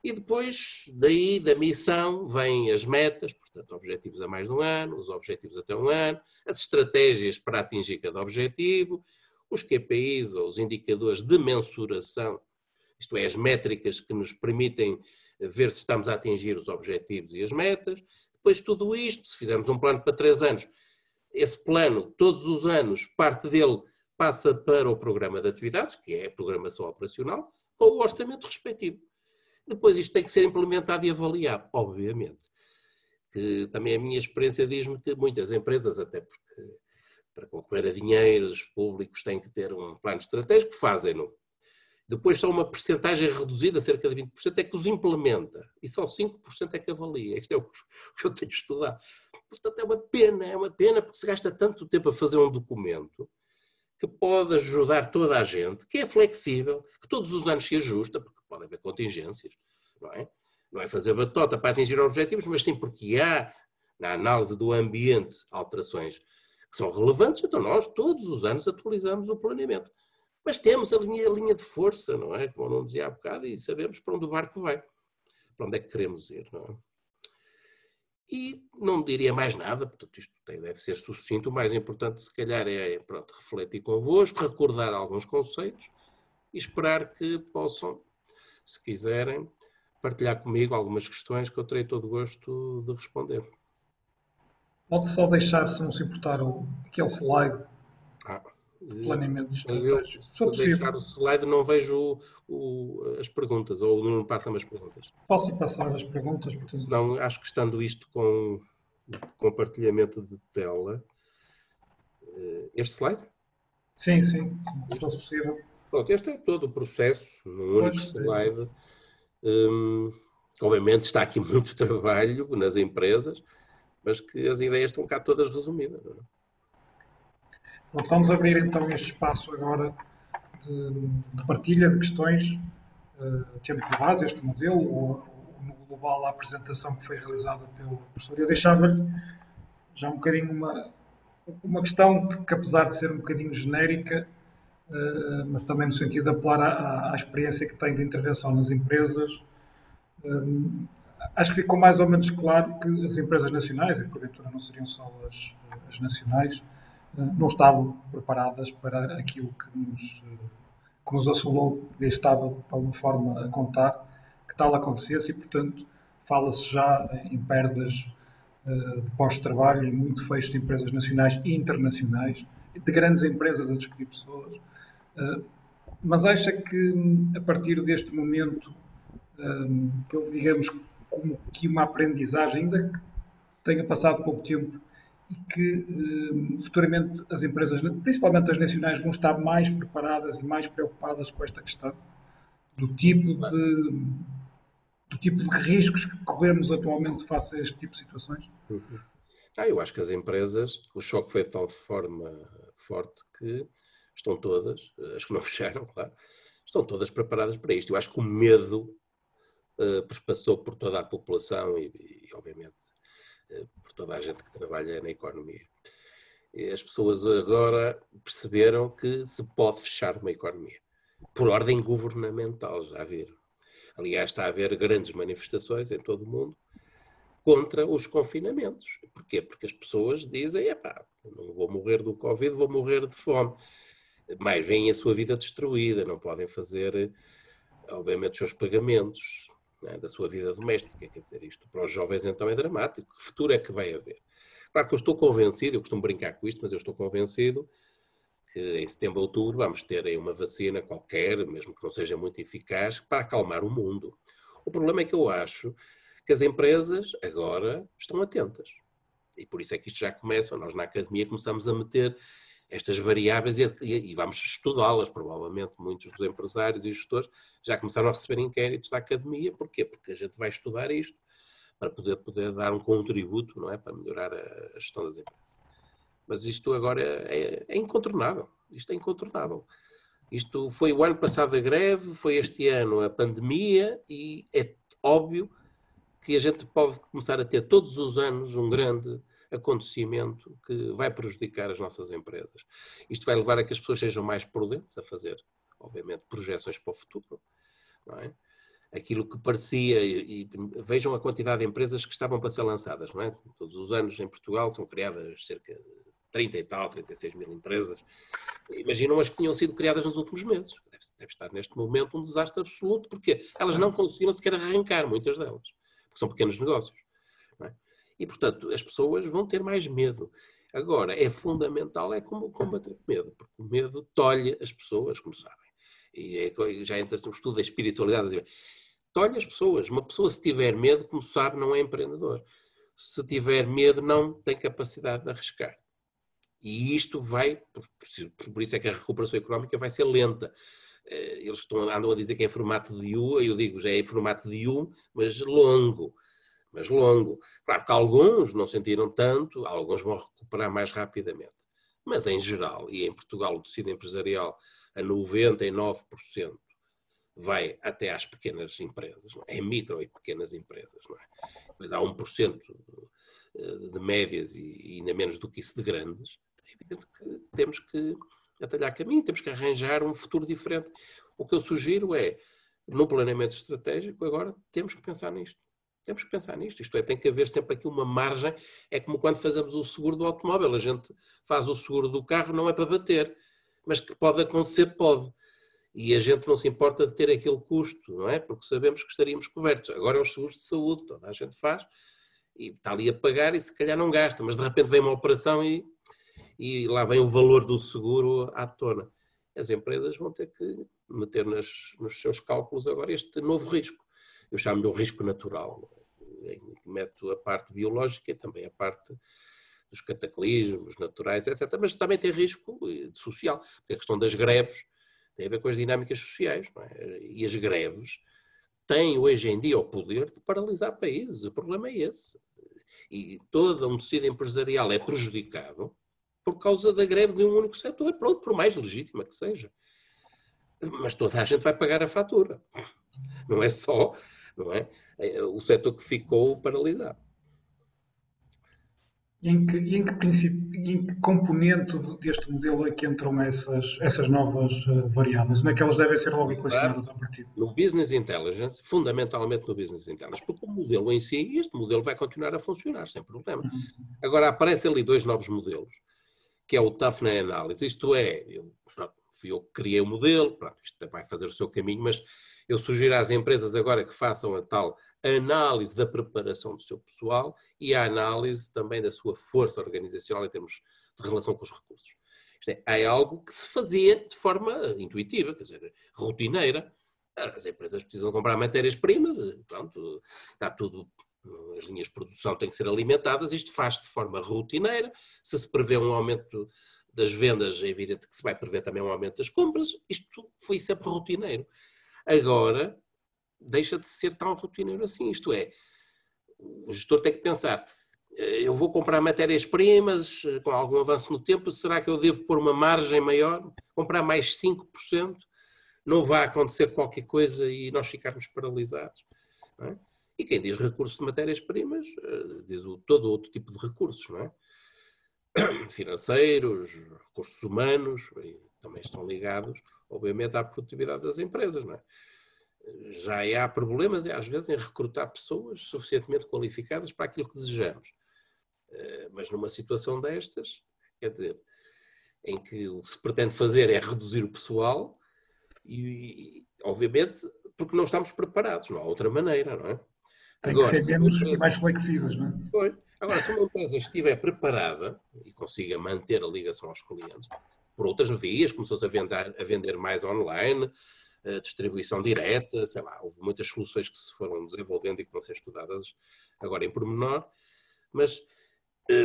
E depois, daí, da missão, vêm as metas, portanto, objetivos a mais de um ano, os objetivos até um ano, as estratégias para atingir cada objetivo, os KPIs, ou os indicadores de mensuração, isto é, as métricas que nos permitem ver se estamos a atingir os objetivos e as metas. Depois tudo isto, se fizermos um plano para 3 anos, esse plano, todos os anos, parte dele passa para o programa de atividades, que é a programação operacional, com o orçamento respectivo. Depois isto tem que ser implementado e avaliado, obviamente. Que também a minha experiência diz-me que muitas empresas, até porque para concorrer a dinheiros públicos têm que ter um plano estratégico, fazem-no. Depois só uma percentagem reduzida, cerca de 20%, é que os implementa. E só 5% é que avalia. Isto é o que eu tenho estudado. Portanto, é uma pena, porque se gasta tanto tempo a fazer um documento que pode ajudar toda a gente, que é flexível, que todos os anos se ajusta, porque pode haver contingências, não é? Não é fazer batota para atingir objetivos, mas sim porque há, na análise do ambiente, alterações que são relevantes, então nós todos os anos atualizamos o planeamento. Mas temos a linha de força, não é? Como eu não dizia há bocado, e sabemos para onde o barco vai, para onde é que queremos ir, não é? E não diria mais nada, portanto isto deve ser sucinto, o mais importante se calhar é refletir convosco, recordar alguns conceitos e esperar que possam, se quiserem, partilhar comigo algumas questões que eu terei todo o gosto de responder. Pode só deixar, se não se importar, aquele slide de planeamento estratégico. Se eu deixar o slide não vejo as perguntas, ou não passam as perguntas. Posso passar as perguntas? Portanto... Senão, acho que estando isto com compartilhamento de tela, este slide? Sim, se fosse possível. Pronto, este é todo o processo, num único slide. Obviamente está aqui muito trabalho nas empresas, mas que as ideias estão cá todas resumidas. Não é? Pronto, vamos abrir então este espaço agora de partilha de questões, tendo por base este modelo, ou no global a apresentação que foi realizada pelo professor. Eu deixava-lhe já um bocadinho uma questão que apesar de ser um bocadinho genérica, mas também no sentido de apelar à experiência que tem de intervenção nas empresas, acho que ficou mais ou menos claro que as empresas nacionais, e porventura não seriam só as nacionais, não estavam preparadas para aquilo que nos assolou e estava de alguma forma a contar que tal acontecesse e, portanto, fala-se já em perdas de postos de trabalho e muito fecho de empresas nacionais e internacionais, de grandes empresas a despedir pessoas. Mas acha que a partir deste momento, que eu digamos como que uma aprendizagem, ainda que tenha passado pouco tempo, e que futuramente as empresas, principalmente as nacionais, vão estar mais preparadas e mais preocupadas com esta questão do tipo de riscos que corremos atualmente face a este tipo de situações? Eu acho que as empresas, o choque foi de tal forma forte que estão todas, as que não fecharam, claro, estão todas preparadas para isto. Eu acho que o medo perpassou por toda a população e obviamente, por toda a gente que trabalha na economia. E as pessoas agora perceberam que se pode fechar uma economia, por ordem governamental, já viram. Aliás, está a haver grandes manifestações em todo o mundo contra os confinamentos. Porquê? Porque as pessoas dizem, não vou morrer do Covid, vou morrer de fome. Mas veem a sua vida destruída, não podem fazer, obviamente, os seus pagamentos, né, da sua vida doméstica. Quer dizer, isto para os jovens então é dramático. Que futuro é que vai haver? Claro que eu estou convencido, eu costumo brincar com isto, mas eu estou convencido que em setembro, outubro, vamos ter aí uma vacina qualquer, mesmo que não seja muito eficaz, para acalmar o mundo. O problema é que eu acho que as empresas agora estão atentas. E por isso é que isto já começa, nós na academia começamos a meter estas variáveis e vamos estudá-las, provavelmente muitos dos empresários e gestores já começaram a receber inquéritos da academia. Porquê? Porque a gente vai estudar isto para poder dar um contributo, não é? Para melhorar a gestão das empresas. Mas isto agora é incontornável. Isto é incontornável. Isto foi o ano passado a greve, foi este ano a pandemia e é óbvio que a gente pode começar a ter todos os anos um grande acontecimento que vai prejudicar as nossas empresas. Isto vai levar a que as pessoas sejam mais prudentes a fazer, obviamente, projeções para o futuro, não é? Aquilo que parecia, e vejam a quantidade de empresas que estavam para ser lançadas, não é? Todos os anos em Portugal são criadas cerca de 30 e tal, 36 mil empresas. Imaginam as que tinham sido criadas nos últimos meses. Deve estar neste momento um desastre absoluto, porque elas não conseguiram sequer arrancar, muitas delas, porque são pequenos negócios, não é? E, portanto, as pessoas vão ter mais medo. Agora, é fundamental como combater o medo, porque o medo tolhe as pessoas, como sabem. E já entra no estudo da espiritualidade. Tolhe as pessoas. Uma pessoa, se tiver medo, como sabe, não é empreendedor. Se tiver medo, não tem capacidade de arriscar. E isto vai, por isso é que a recuperação económica vai ser lenta. Eles andam a dizer que é em formato de U, eu digo, já é em formato de U, mas longo. Claro que alguns não sentiram tanto, alguns vão recuperar mais rapidamente. Mas em geral, e em Portugal o tecido empresarial a 99% vai até às pequenas empresas, não é? É micro e pequenas empresas, não é? Depois há 1% de médias e ainda menos do que isso de grandes. É evidente que temos que atalhar caminho, temos que arranjar um futuro diferente. O que eu sugiro é, no planeamento estratégico, agora temos que pensar nisto. Temos que pensar nisto, isto é, tem que haver sempre aqui uma margem, é como quando fazemos o seguro do automóvel, a gente faz o seguro do carro, não é para bater, mas que pode acontecer, pode. E a gente não se importa de ter aquele custo, não é? Porque sabemos que estaríamos cobertos. Agora é os seguros de saúde, toda a gente faz, e está ali a pagar e se calhar não gasta, mas de repente vem uma operação e lá vem o valor do seguro à tona. As empresas vão ter que meter nos seus cálculos agora este novo risco. Eu chamo-lhe o risco natural, em que meto a parte biológica e também a parte dos cataclismos naturais, etc. Mas também tem risco social, porque a questão das greves tem a ver com as dinâmicas sociais, não é? E as greves têm hoje em dia o poder de paralisar países, o problema é esse. E todo um tecido empresarial é prejudicado por causa da greve de um único setor, pronto, por mais legítima que seja. Mas toda a gente vai pagar a fatura. Não é só, não é, o setor que ficou paralisado. E em que princípio, em que componente deste modelo é que entram essas novas variáveis? Onde é que elas devem ser logo equacionadas a partir? No Business Intelligence, fundamentalmente no Business Intelligence, porque o modelo em si, este modelo vai continuar a funcionar sem problema. Agora, aparecem ali dois novos modelos, que é o Toughness Analysis, isto é, fui eu que criei o modelo, pronto, isto vai fazer o seu caminho, mas eu sugiro às empresas agora que façam a tal análise da preparação do seu pessoal e a análise também da sua força organizacional em termos de relação com os recursos. Isto é algo que se fazia de forma intuitiva, quer dizer, rotineira. As empresas precisam comprar matérias-primas, pronto, está tudo, as linhas de produção têm que ser alimentadas, isto faz de forma rotineira. Se prevê um aumento das vendas, é evidente que se vai prever também um aumento das compras, isto foi sempre rotineiro. Agora, deixa de ser tão rotineiro assim, isto é, o gestor tem que pensar, eu vou comprar matérias-primas com algum avanço no tempo, será que eu devo pôr uma margem maior, comprar mais 5%? não vai acontecer qualquer coisa e nós ficarmos paralisados. Não é? E quem diz recursos de matérias-primas, diz todo outro tipo de recursos, não é? Financeiros, recursos humanos, e também estão ligados, obviamente, à produtividade das empresas, não é? Já há problemas, às vezes, em recrutar pessoas suficientemente qualificadas para aquilo que desejamos. Mas numa situação destas, quer dizer, em que o que se pretende fazer é reduzir o pessoal e obviamente, porque não estamos preparados, não há outra maneira, não é? Tem que Agora, ser se uma menos e empresa, mais flexíveis, não é? agora, se uma empresa estiver preparada e consiga manter a ligação aos clientes, por outras vias, começou-se a vender mais online, distribuição direta, sei lá, houve muitas soluções que se foram desenvolvendo e que vão ser estudadas agora em pormenor, mas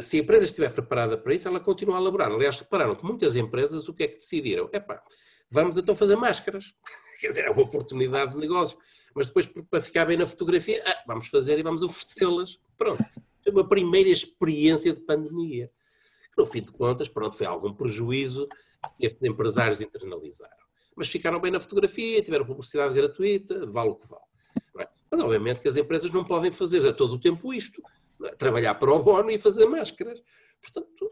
se a empresa estiver preparada para isso, ela continua a elaborar. Aliás, repararam que muitas empresas o que é que decidiram? Vamos então fazer máscaras. Quer dizer, é uma oportunidade de negócio. Mas depois, para ficar bem na fotografia, vamos fazer e vamos oferecê-las. Pronto. Foi uma primeira experiência de pandemia. No fim de contas, pronto, foi algum prejuízo que estes empresários internalizaram. Mas ficaram bem na fotografia, tiveram publicidade gratuita, vale o que vale. Não é? Mas obviamente que as empresas não podem fazer a todo o tempo isto. Trabalhar para o bono e fazer máscaras. Portanto,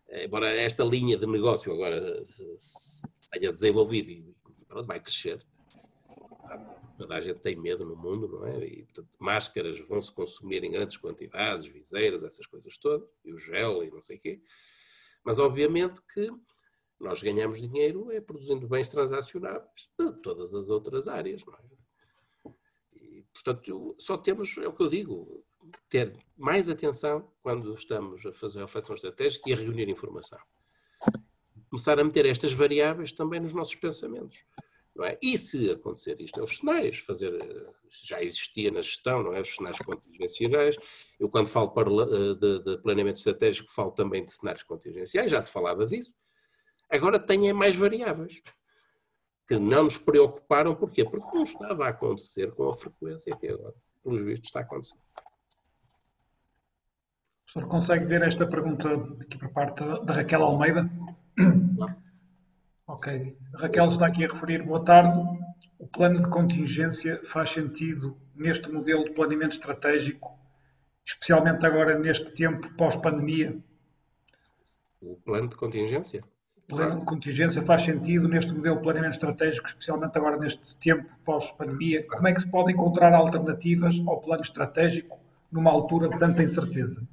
embora esta linha de negócio agora se tenha desenvolvido e pronto, vai crescer, toda a gente tem medo no mundo, não é? E, portanto, máscaras vão-se consumir em grandes quantidades, viseiras, essas coisas todas, e o gel e não sei o quê. Mas, obviamente, que nós ganhamos dinheiro produzindo bens transacionáveis de todas as outras áreas, não é? E, portanto, só temos, é o que eu digo, ter mais atenção quando estamos a fazer a reflexão estratégica e a reunir informação. Começar a meter estas variáveis também nos nossos pensamentos. Não é? E se acontecer isto, é os cenários, já existia na gestão, não é? Os cenários contingenciais. Eu quando falo de planeamento estratégico falo também de cenários contingenciais, já se falava disso. Agora tem mais variáveis que não nos preocuparam, porquê? Porque não estava a acontecer com a frequência que agora, pelos vistos, está a acontecer. O senhor consegue ver esta pergunta aqui por parte da Raquel Almeida? Não? Ok. A Raquel está aqui a referir, boa tarde. O plano de contingência faz sentido neste modelo de planeamento estratégico, especialmente agora neste tempo pós-pandemia? O plano de contingência? O plano de contingência faz sentido neste modelo de planeamento estratégico, especialmente agora neste tempo pós-pandemia? Como é que se pode encontrar alternativas ao plano estratégico numa altura de tanta incerteza?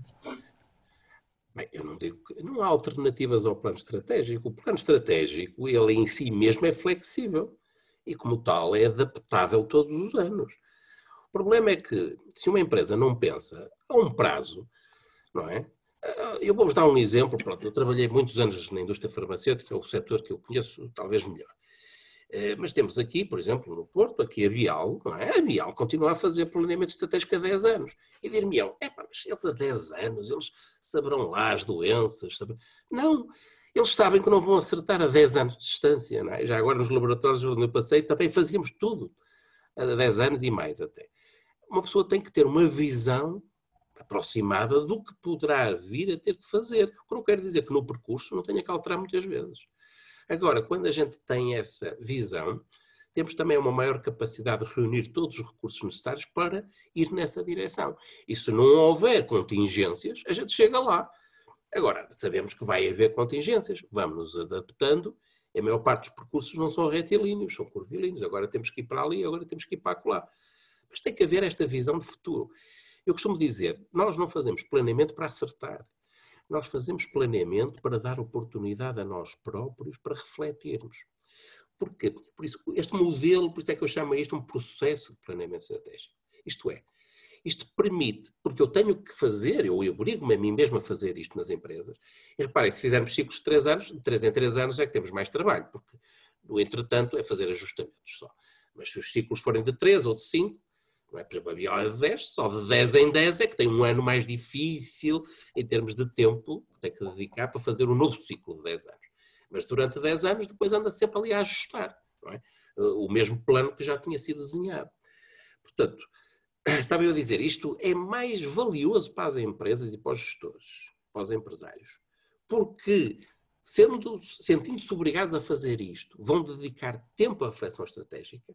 Bem, eu não digo que não há alternativas ao plano estratégico. O plano estratégico, ele em si mesmo é flexível e, como tal, é adaptável todos os anos. O problema é que, se uma empresa não pensa a um prazo, não é? Eu vou-vos dar um exemplo. Pronto, eu trabalhei muitos anos na indústria farmacêutica, é o setor que eu conheço talvez melhor. Mas temos aqui, por exemplo, no Porto, aqui a Bial, não é? A Bial continua a fazer planeamento estratégico há 10 anos. E dir-me-ão, mas eles há 10 anos, eles saberão lá as doenças. Não, eles sabem que não vão acertar a 10 anos de distância, não é? Já agora nos laboratórios onde eu passei também fazíamos tudo, a 10 anos e mais até. Uma pessoa tem que ter uma visão aproximada do que poderá vir a ter que fazer. O que não quer dizer que no percurso não tenha que alterar muitas vezes. Agora, quando a gente tem essa visão, temos também uma maior capacidade de reunir todos os recursos necessários para ir nessa direção. E se não houver contingências, a gente chega lá. Agora, sabemos que vai haver contingências, vamos nos adaptando. A maior parte dos percursos não são retilíneos, são curvilíneos. Agora temos que ir para ali, agora temos que ir para acolá. Mas tem que haver esta visão de futuro. Eu costumo dizer, nós não fazemos planeamento para acertar. Nós fazemos planeamento para dar oportunidade a nós próprios para refletirmos. Porquê? Por isso, este modelo, por isso é que eu chamo isto um processo de planeamento estratégico. Isto é, isto permite, porque eu tenho que fazer, eu obrigo-me a mim mesmo a fazer isto nas empresas. E reparem, se fizermos ciclos de 3 anos, de 3 em 3 anos é que temos mais trabalho, porque no entretanto é fazer ajustamentos só. Mas se os ciclos forem de 3 ou de 5, não é? Por exemplo, a Bial é de 10, só de 10 em 10 é que tem um ano mais difícil em termos de tempo que tem que dedicar para fazer um novo ciclo de 10 anos. Mas durante 10 anos depois anda sempre ali a ajustar, não é? O mesmo plano que já tinha sido desenhado. Portanto, estava eu a dizer, isto é mais valioso para as empresas e para os gestores, para os empresários, porque sentindo-se obrigados a fazer isto, vão dedicar tempo à reflexão estratégica,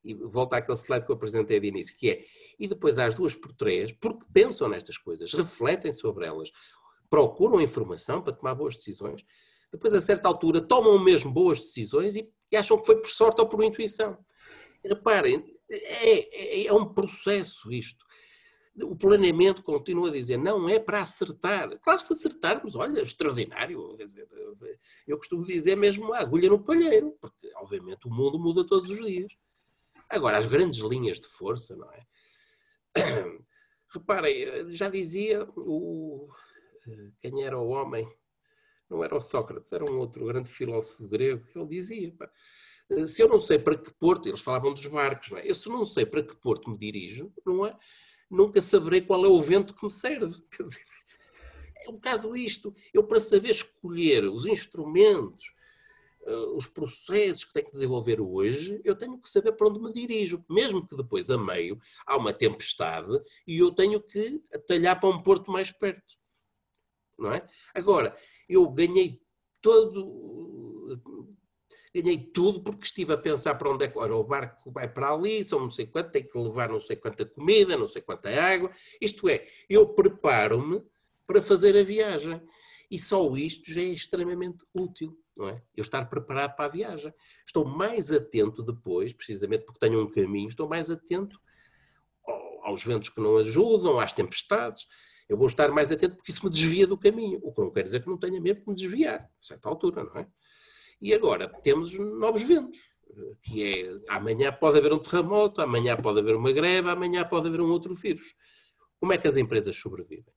e volta àquele slide que eu apresentei de início, que é, e depois às 2 por 3, porque pensam nestas coisas, refletem sobre elas, procuram informação para tomar boas decisões, depois a certa altura tomam mesmo boas decisões e acham que foi por sorte ou por intuição. Reparem, é um processo isto. O planeamento, continuo a dizer, não é para acertar. Claro, se acertarmos, olha, extraordinário. Quer dizer, eu costumo dizer mesmo a agulha no palheiro, porque obviamente o mundo muda todos os dias. Agora, as grandes linhas de força, não é? Reparem, já dizia quem era o homem, não era o Sócrates, era um outro grande filósofo grego, que ele dizia, pá, se eu não sei para que porto, eles falavam dos barcos, não é? Eu se não sei para que porto me dirijo, não é? Nunca saberei qual é o vento que me serve. Quer dizer, é um bocado isto. Eu, para saber escolher os instrumentos, os processos que tenho que desenvolver hoje, eu tenho que saber para onde me dirijo. Mesmo que depois, a meio, há uma tempestade e eu tenho que atalhar para um porto mais perto. Não é? Agora, eu ganhei tudo porque estive a pensar para onde é que... Ora, o barco vai para ali, são não sei quanto, tem que levar não sei quanta comida, não sei quanta água. Isto é, eu preparo-me para fazer a viagem. E só isto já é extremamente útil, não é? Eu estar preparado para a viagem. Estou mais atento depois, precisamente porque tenho um caminho, estou mais atento aos ventos que não ajudam, às tempestades. Eu vou estar mais atento porque isso me desvia do caminho. O que não quer dizer que não tenha mesmo que me desviar, a certa altura, não é? E agora temos novos ventos, que é amanhã pode haver um terremoto, amanhã pode haver uma greve, amanhã pode haver um outro vírus. Como é que as empresas sobrevivem?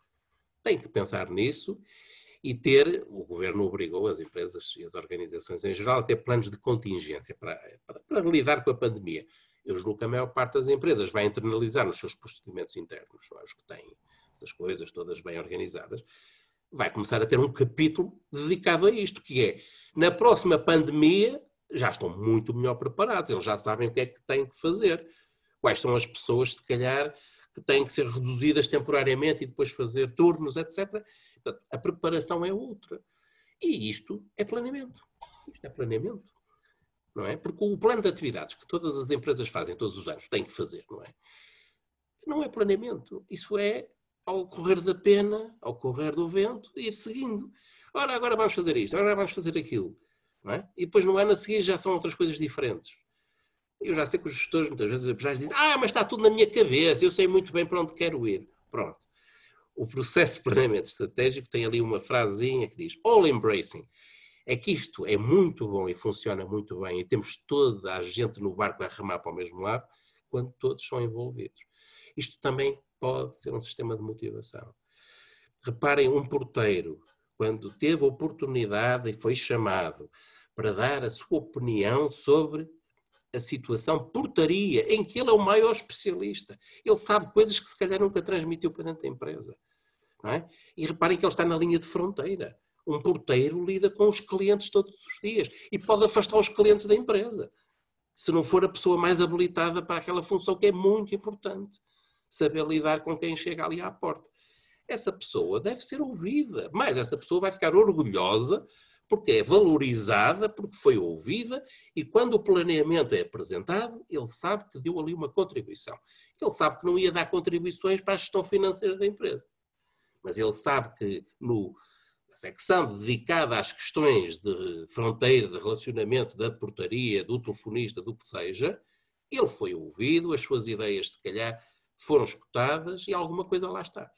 Têm que pensar nisso e o governo obrigou as empresas e as organizações em geral a ter planos de contingência para lidar com a pandemia. Eu julgo que a maior parte das empresas vai internalizar nos seus procedimentos internos, os que têm essas coisas todas bem organizadas, vai começar a ter um capítulo dedicado a isto, que é, na próxima pandemia, já estão muito melhor preparados, eles já sabem o que é que têm que fazer, quais são as pessoas, se calhar, que têm que ser reduzidas temporariamente e depois fazer turnos, etc. Portanto, a preparação é outra. E isto é planeamento. Isto é planeamento. Não é? Porque o plano de atividades que todas as empresas fazem todos os anos têm que fazer, não é? Não é planeamento. Isso é ao correr da pena, ao correr do vento, ir seguindo. Ora, agora vamos fazer isto, agora vamos fazer aquilo. Não é? E depois no ano a seguir já são outras coisas diferentes. Eu já sei que os gestores muitas vezes já dizem, mas está tudo na minha cabeça, eu sei muito bem para onde quero ir. Pronto. O processo de planeamento estratégico tem ali uma frasezinha que diz all embracing. É que isto é muito bom e funciona muito bem e temos toda a gente no barco a remar para o mesmo lado quando todos são envolvidos. Isto também pode ser um sistema de motivação. Reparem, um porteiro, quando teve a oportunidade e foi chamado para dar a sua opinião sobre a situação portaria, em que ele é o maior especialista. Ele sabe coisas que se calhar nunca transmitiu para dentro da empresa. Não é? E reparem que ele está na linha de fronteira. Um porteiro lida com os clientes todos os dias e pode afastar os clientes da empresa, se não for a pessoa mais habilitada para aquela função, que é muito importante. Saber lidar com quem chega ali à porta. Essa pessoa deve ser ouvida, mas essa pessoa vai ficar orgulhosa porque é valorizada, porque foi ouvida e quando o planeamento é apresentado, ele sabe que deu ali uma contribuição. Ele sabe que não ia dar contribuições para a gestão financeira da empresa, mas ele sabe que na secção dedicada às questões de fronteira, de relacionamento, da portaria, do telefonista, do que seja, ele foi ouvido, as suas ideias se calhar foram escutadas e alguma coisa lá está.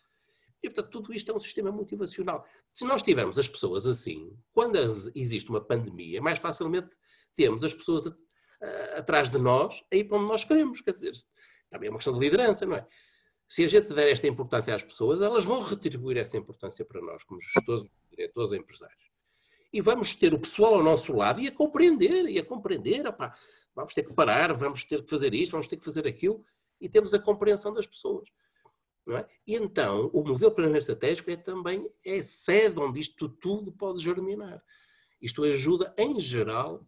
E, portanto, tudo isto é um sistema motivacional. Se nós tivermos as pessoas assim, quando existe uma pandemia, mais facilmente temos as pessoas atrás de nós a ir para onde nós queremos. Quer dizer, também é uma questão de liderança, não é? Se a gente der esta importância às pessoas, elas vão retribuir essa importância para nós, como gestores, diretores, empresários. E vamos ter o pessoal ao nosso lado e a compreender, opá, vamos ter que parar, vamos ter que fazer isto, vamos ter que fazer aquilo, e temos a compreensão das pessoas. Não é? E então, o modelo de planeamento estratégico é sede onde isto tudo pode germinar. Isto ajuda, em geral,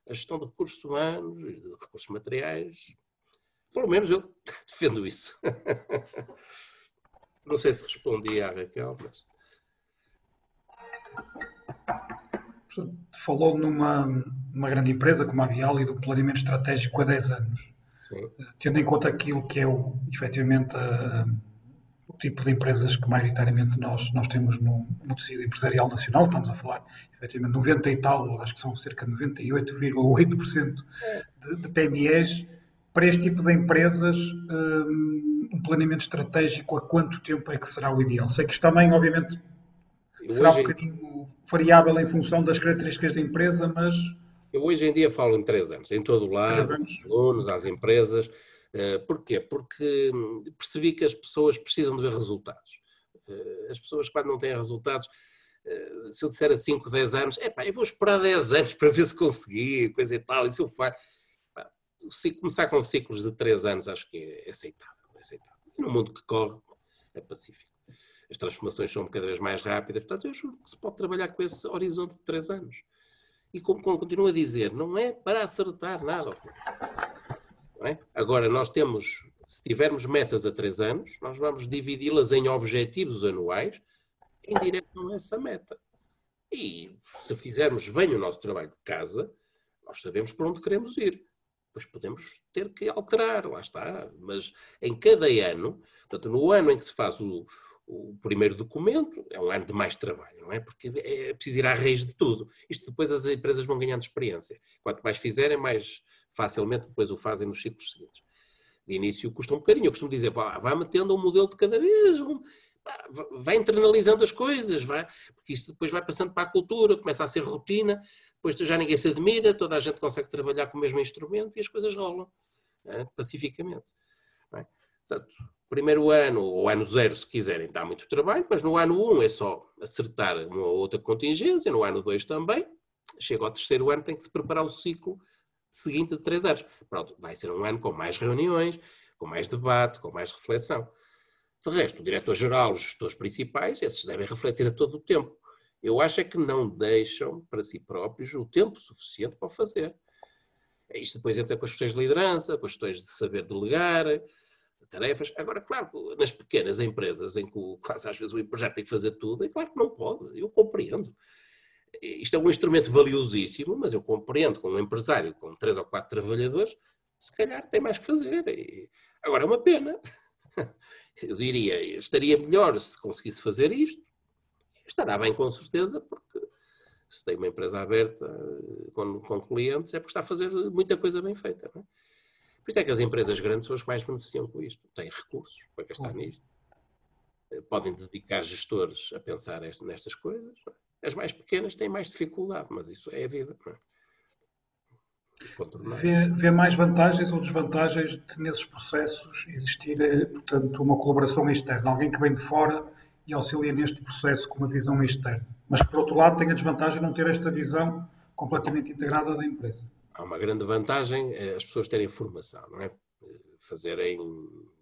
a gestão de recursos humanos, de recursos materiais. Pelo menos eu defendo isso. Não sei se respondi à Raquel, mas... Portanto, falou numa grande empresa como a Vial e do planeamento estratégico a 10 anos. Sim. Tendo em conta aquilo que é efetivamente o tipo de empresas que maioritariamente nós temos no tecido empresarial nacional, estamos a falar efetivamente 90 e tal, acho que são cerca de 98,8% de PMEs, para este tipo de empresas, um planeamento estratégico a quanto tempo é que será o ideal? Sei que isto também, obviamente, Eu será um hoje, bocadinho variável em função das características da empresa, mas eu hoje em dia falo em 3 anos, em todo o 3 lado, anos. aos alunos, às empresas. Porquê? Porque percebi que as pessoas precisam de ver resultados. As pessoas, quando não têm resultados, se eu disser a 5, 10 anos, eu vou esperar 10 anos para ver se consegui, coisa e tal, e se eu faço. Começar com ciclos de 3 anos acho que é aceitável. É aceitável. E no mundo que corre, é pacífico. As transformações são cada vez mais rápidas, portanto eu juro que se pode trabalhar com esse horizonte de 3 anos. E como continuo a dizer, não é para acertar nada. Não é? Agora, se tivermos metas a 3 anos, nós vamos dividi-las em objetivos anuais em direção a essa meta. E se fizermos bem o nosso trabalho de casa, nós sabemos por onde queremos ir. Depois podemos ter que alterar, lá está. Mas em cada ano, portanto, no ano em que se faz o primeiro documento, é um ano de mais trabalho, não é? Porque é preciso ir à raiz de tudo. Isto depois as empresas vão ganhando experiência. Quanto mais fizerem, mais facilmente depois o fazem nos ciclos seguintes. De início custa um bocadinho. Eu costumo dizer, vai metendo um modelo de cada vez, vai internalizando as coisas, porque isto depois vai passando para a cultura, começa a ser rotina, depois já ninguém se admira, toda a gente consegue trabalhar com o mesmo instrumento e as coisas rolam, pacificamente. Não é? Portanto, primeiro ano, ou ano zero, se quiserem, dá muito trabalho, mas no ano 1 é só acertar uma ou outra contingência, no ano 2 também, chega ao terceiro ano, tem que se preparar o ciclo seguinte de 3 anos. Pronto, vai ser um ano com mais reuniões, com mais debate, com mais reflexão. De resto, o diretor-geral, os gestores principais, esses devem refletir a todo o tempo. Eu acho é que não deixam para si próprios o tempo suficiente para o fazer. Isto depois entra com as questões de liderança, com as questões de saber delegar, tarefas. Agora, claro, nas pequenas empresas em que quase às vezes o empresário tem que fazer tudo, é claro que não pode, eu compreendo. Isto é um instrumento valiosíssimo, mas eu compreendo que um empresário com 3 ou 4 trabalhadores, se calhar tem mais que fazer. Agora é uma pena. Eu diria, estaria melhor se conseguisse fazer isto. Estará bem com certeza, porque se tem uma empresa aberta com clientes é porque está a fazer muita coisa bem feita. Não é? Por isso é que as empresas grandes são as que mais beneficiam com isto. Têm recursos para gastar nisto. Podem dedicar gestores a pensar nestas coisas. Não é? As mais pequenas têm mais dificuldade, mas isso é a vida. Não é? Vê mais vantagens ou desvantagens de, nesses processos, existir, portanto, uma colaboração externa, alguém que vem de fora e auxilia neste processo com uma visão externa. Mas, por outro lado, tem a desvantagem de não ter esta visão completamente integrada da empresa. Há uma grande vantagem as pessoas terem formação, não é? Fazerem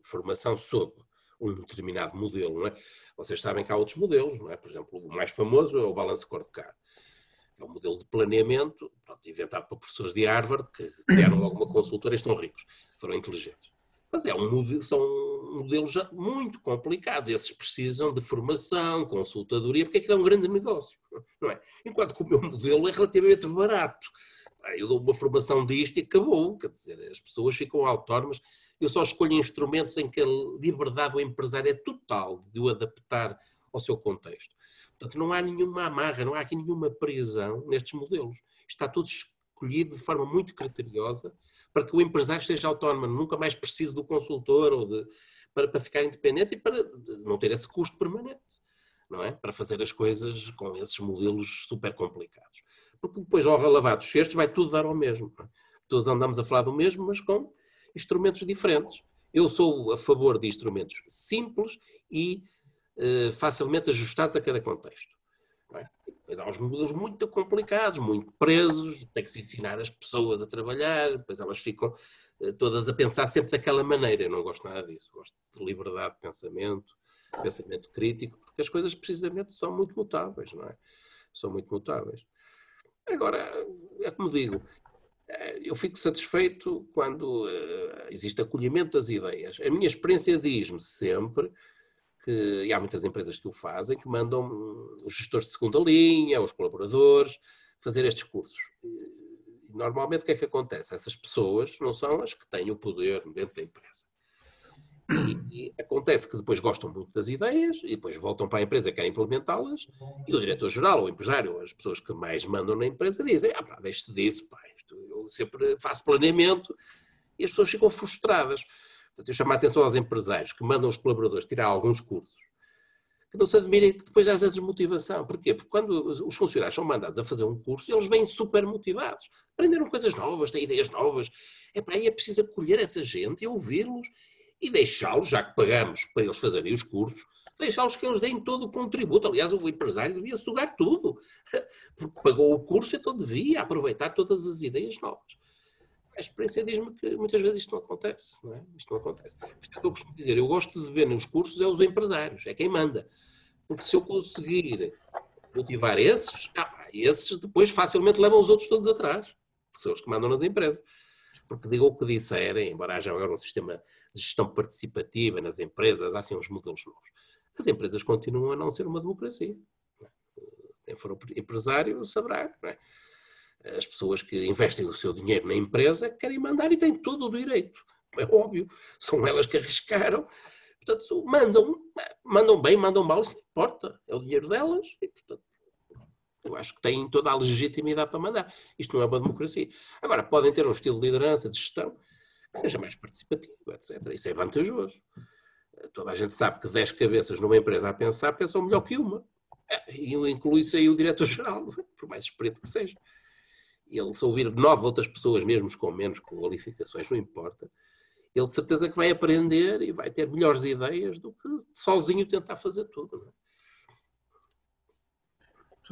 formação sobre um determinado modelo, não é? Vocês sabem que há outros modelos, não é? Por exemplo, o mais famoso é o Balance Scorecard. É um modelo de planeamento, inventado por professores de Harvard, que criaram logo uma consultora e estão ricos, foram inteligentes. Mas são modelos muito complicados, esses precisam de formação, consultadoria, porque aquilo é um grande negócio, não é? Enquanto que o meu modelo é relativamente barato. Eu dou uma formação disto e acabou, quer dizer, as pessoas ficam autónomas, eu só escolho instrumentos em que a liberdade do empresário é total de o adaptar ao seu contexto. Portanto, não há nenhuma amarra, não há aqui nenhuma prisão nestes modelos. Está tudo escolhido de forma muito criteriosa para que o empresário seja autónomo, nunca mais precise do consultor para ficar independente e para não ter esse custo permanente, não é? Para fazer as coisas com esses modelos super complicados. Porque depois, ao relavar dos cestos, vai tudo dar ao mesmo. Não é? Todos andamos a falar do mesmo, mas com instrumentos diferentes. Eu sou a favor de instrumentos simples e facilmente ajustados a cada contexto. Não é? Depois há uns modelos muito complicados, muito presos, tem que se ensinar as pessoas a trabalhar, depois elas ficam todas a pensar sempre daquela maneira. Eu não gosto nada disso, gosto de liberdade de pensamento crítico, porque as coisas precisamente são muito mutáveis, não é? São muito mutáveis. Agora, é como digo, eu fico satisfeito quando existe acolhimento das ideias. A minha experiência diz-me sempre e há muitas empresas que o fazem, que mandam os gestores de segunda linha, os colaboradores, fazer estes cursos. E normalmente o que é que acontece? Essas pessoas não são as que têm o poder dentro da empresa. E acontece que depois gostam muito das ideias e depois voltam para a empresa e querem implementá-las e o diretor-geral, o empresário, as pessoas que mais mandam na empresa dizem, deixe-se disso, pá, eu sempre faço planeamento e as pessoas ficam frustradas. Portanto, eu chamo a atenção aos empresários que mandam os colaboradores tirar alguns cursos, que não se admirem que depois haja desmotivação. Porquê? Porque quando os funcionários são mandados a fazer um curso, eles vêm super motivados. Aprenderam coisas novas, têm ideias novas. Aí é preciso acolher essa gente e ouvi-los e deixá-los, já que pagamos para eles fazerem os cursos, deixá-los que eles deem todo o contributo. Aliás, o empresário devia sugar tudo. Porque pagou o curso, então devia aproveitar todas as ideias novas. A experiência diz-me que muitas vezes isto não acontece, não é? Isto não acontece. Por isso é que eu costumo dizer, eu gosto de ver nos cursos é os empresários, é quem manda. Porque se eu conseguir motivar esses depois facilmente levam os outros todos atrás. Porque são os que mandam nas empresas. Porque digam o que disserem, embora haja agora um sistema de gestão participativa nas empresas, há assim uns modelos novos. As empresas continuam a não ser uma democracia. Quem for empresário saberá, não é? As pessoas que investem o seu dinheiro na empresa querem mandar e têm todo o direito. É óbvio, são elas que arriscaram. Portanto, mandam bem, mandam mal, isso não importa. É o dinheiro delas e, portanto, eu acho que têm toda a legitimidade para mandar. Isto não é uma democracia. Agora, podem ter um estilo de liderança, de gestão, que seja mais participativo, etc. Isso é vantajoso. Toda a gente sabe que 10 cabeças numa empresa a pensar pensam melhor que uma. E inclui-se aí o diretor-geral, por mais experiente que seja. Ele, se ouvir 9 outras pessoas, mesmo com menos qualificações, não importa, ele de certeza que vai aprender e vai ter melhores ideias do que sozinho tentar fazer tudo. Não é?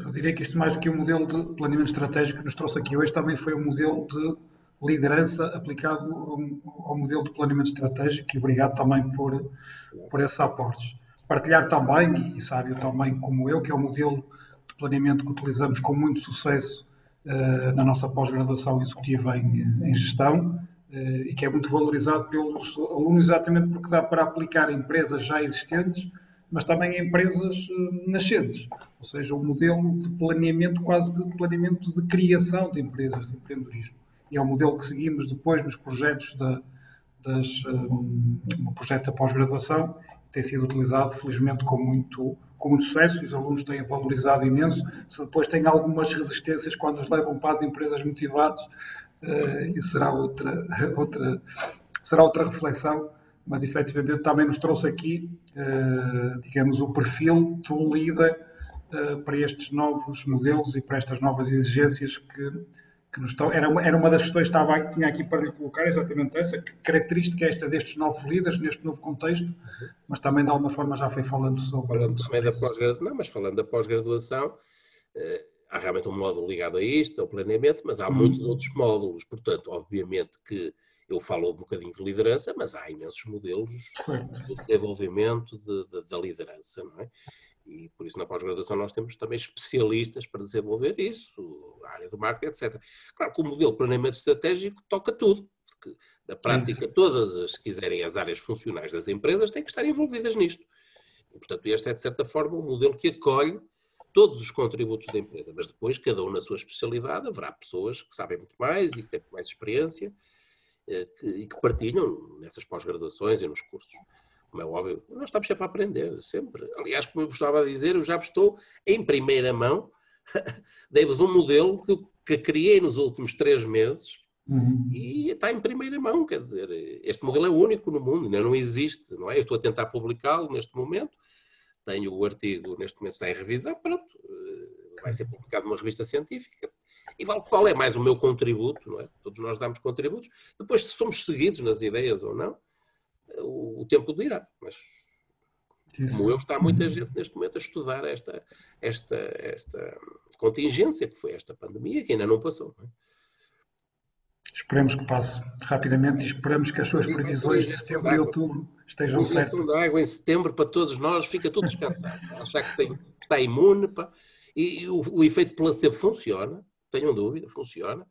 Eu diria que isto, mais do que um modelo de planeamento estratégico que nos trouxe aqui hoje, também foi um modelo de liderança aplicado ao modelo de planeamento estratégico e obrigado também por esses aportes. Partilhar também, e sábio também como eu, que é o modelo de planeamento que utilizamos com muito sucesso na nossa pós-graduação executiva em gestão e que é muito valorizado pelos alunos exatamente porque dá para aplicar em empresas já existentes, mas também em empresas nascentes. Ou seja, um modelo de planeamento, quase de planeamento de criação de empresas, de empreendedorismo. E é o modelo que seguimos depois nos projetos no projeto da pós-graduação, tem sido utilizado, felizmente, com muito sucesso, e os alunos têm valorizado imenso. Se depois têm algumas resistências quando os levam para as empresas motivados, isso será outra reflexão, mas efetivamente também nos trouxe aqui, digamos, o perfil de um líder para estes novos modelos e para estas novas exigências que nos estão. Era uma das questões que tinha aqui para lhe colocar, exatamente essa, que característica é esta destes novos líderes, neste novo contexto, mas também de alguma forma já foi falando sobre isso. Não, mas falando da pós-graduação, há realmente um módulo ligado a isto, ao planeamento, mas há muitos outros módulos, portanto, obviamente que eu falo um bocadinho de liderança, mas há imensos modelos de desenvolvimento da liderança, não é? E por isso na pós-graduação nós temos também especialistas para desenvolver isso, a área do marketing, etc. Claro que o modelo de planeamento estratégico toca tudo, porque na prática todas, se quiserem, as áreas funcionais das empresas têm que estar envolvidas nisto. E, portanto, este é de certa forma um modelo que acolhe todos os contributos da empresa, mas depois, cada um na sua especialidade, haverá pessoas que sabem muito mais e que têm mais experiência e que partilham nessas pós-graduações e nos cursos. Como é óbvio, nós estamos sempre a aprender, sempre. Aliás, como eu gostava de dizer, eu já estou em primeira mão, dei-vos um modelo que criei nos últimos 3 meses e está em primeira mão, quer dizer, este modelo é único no mundo, ainda não existe, não é? Eu estou a tentar publicá-lo neste momento, tenho o artigo neste momento está em revisão, pronto, vai ser publicado numa revista científica. E vale qual é mais o meu contributo, não é? Todos nós damos contributos. Depois, se somos seguidos nas ideias ou não, o tempo dirá. Mas, como eu, está muita gente neste momento a estudar esta contingência que foi esta pandemia, que ainda não passou. Não é? Esperemos que passe rapidamente e esperamos que as suas previsões de setembro e outubro estejam certas. A injeção de água em setembro para todos nós, fica tudo descansado. Achar que está imune. Pá. E o efeito placebo funciona, tenham dúvida, funciona.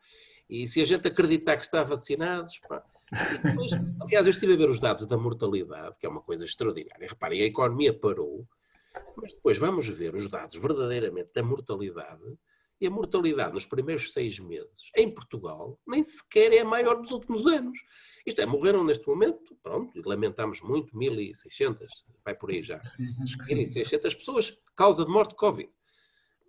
E se a gente acreditar que está vacinados... Pá, e depois, aliás, eu estive a ver os dados da mortalidade, que é uma coisa extraordinária. Reparem, a economia parou, mas depois vamos ver os dados verdadeiramente da mortalidade E a mortalidade nos primeiros 6 meses, em Portugal, nem sequer é a maior dos últimos anos. Isto é, morreram neste momento, pronto, e lamentamos muito, 1.600, vai por aí já. Sim, acho que sim. 1.600 pessoas, causa de morte de Covid.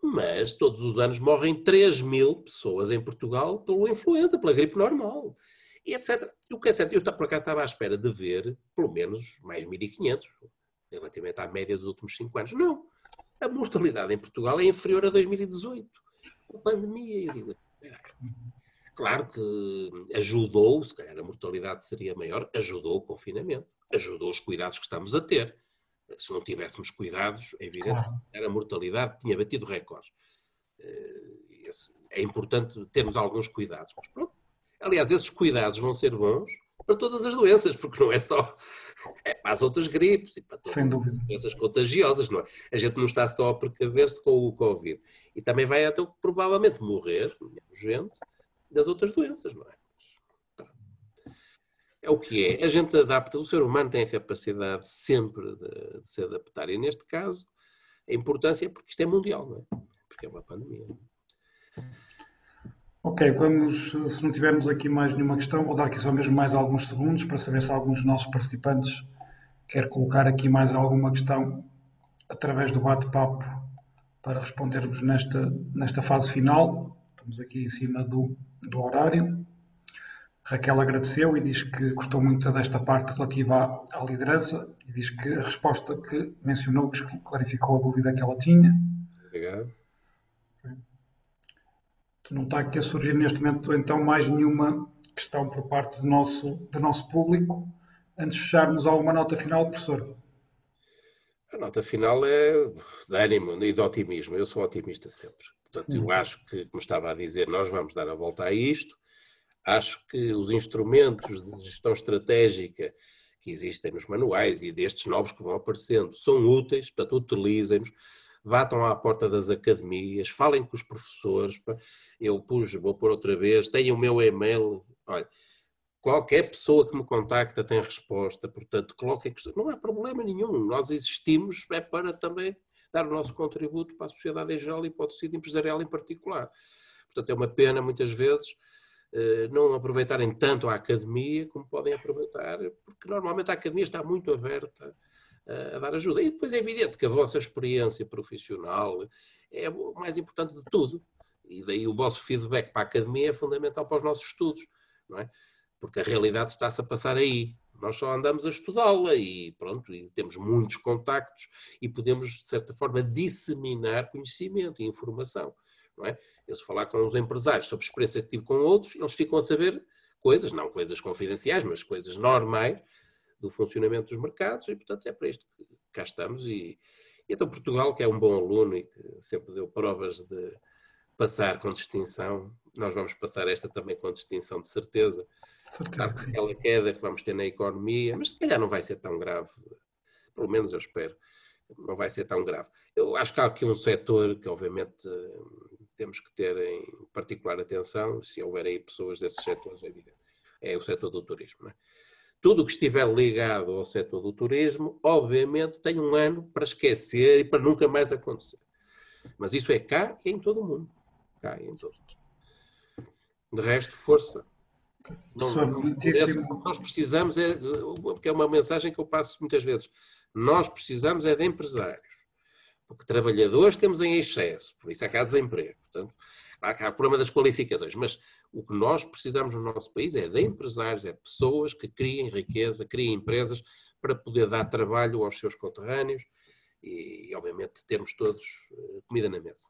Mas todos os anos morrem 3.000 pessoas em Portugal pela influenza, pela gripe normal, e etc. O que é certo, eu por acaso estava à espera de ver, pelo menos, mais 1.500, relativamente à média dos últimos 5 anos. Não. A mortalidade em Portugal é inferior a 2018. A pandemia, eu digo, claro que ajudou, se calhar a mortalidade seria maior, ajudou o confinamento, ajudou os cuidados que estamos a ter. Se não tivéssemos cuidados, é evidente que a mortalidade tinha batido recordes. É importante termos alguns cuidados. Mas pronto. Aliás, esses cuidados vão ser bons para todas as doenças, porque não é só para as outras gripes e para todas as doenças contagiosas, não é? A gente não está só a precaver-se com o Covid. E também vai, então, provavelmente morrer menos gente das outras doenças, não é? É o que é. A gente adapta, o ser humano tem a capacidade sempre de se adaptar. E neste caso, a importância é porque isto é mundial, não é? Porque é uma pandemia. Ok, vamos, se não tivermos aqui mais nenhuma questão, vou dar aqui só mesmo mais alguns segundos para saber se algum dos nossos participantes quer colocar aqui mais alguma questão através do bate-papo para respondermos nesta fase final. Estamos aqui em cima do horário. Raquel agradeceu e diz que gostou muito desta parte relativa à liderança e diz que a resposta que mencionou, que clarificou a dúvida que ela tinha. Obrigado. Não está aqui a surgir neste momento então mais nenhuma questão por parte do nosso público. Antes de fecharmos, alguma nota final, professor? A nota final é de ânimo e de otimismo. Eu sou otimista sempre. Portanto, eu acho que, como estava a dizer, nós vamos dar a volta a isto. Acho que os instrumentos de gestão estratégica que existem nos manuais e destes novos que vão aparecendo são úteis, portanto, utilizem-nos, batam à porta das academias, falem com os professores. Eu vou pôr outra vez, tenho o meu e-mail. Olha, qualquer pessoa que me contacta tem resposta, portanto, coloquem questões. Não há problema nenhum. Nós existimos para também dar o nosso contributo para a sociedade em geral e para o tecido empresarial em particular. Portanto, é uma pena, muitas vezes, não aproveitarem tanto a academia como podem aproveitar, porque normalmente a academia está muito aberta a dar ajuda. E depois é evidente que a vossa experiência profissional é o mais importante de tudo. E daí o vosso feedback para a academia é fundamental para os nossos estudos, não é? Porque a realidade está-se a passar aí. Nós só andamos a estudá-la e pronto, e temos muitos contactos e podemos, de certa forma, disseminar conhecimento e informação, não é? Eu, se falar com os empresários sobre a experiência que tive com outros, eles ficam a saber coisas, não coisas confidenciais, mas coisas normais do funcionamento dos mercados e, portanto, é para isto que cá estamos. E então Portugal, que é um bom aluno e que sempre deu provas de passar com distinção, nós vamos passar esta também com distinção, de certeza. Certeza que sim. Aquela queda que vamos ter na economia, mas se calhar não vai ser tão grave, pelo menos eu espero, não vai ser tão grave. Eu acho que há aqui um setor que, obviamente, temos que ter em particular atenção, se houver aí pessoas desses setores, é evidente, é o setor do turismo, não é? Tudo o que estiver ligado ao setor do turismo, obviamente, tem um ano para esquecer e para nunca mais acontecer. Mas isso é cá e em todo o mundo. Cá e em todo o mundo. De resto, força. Nós precisamos, porque é uma mensagem que eu passo muitas vezes, nós precisamos é de empresários. Porque trabalhadores temos em excesso, por isso é que há desemprego. Portanto, há o problema das qualificações, mas o que nós precisamos no nosso país é de empresários, é de pessoas que criem riqueza, criem empresas para poder dar trabalho aos seus conterrâneos e obviamente, termos todos comida na mesa.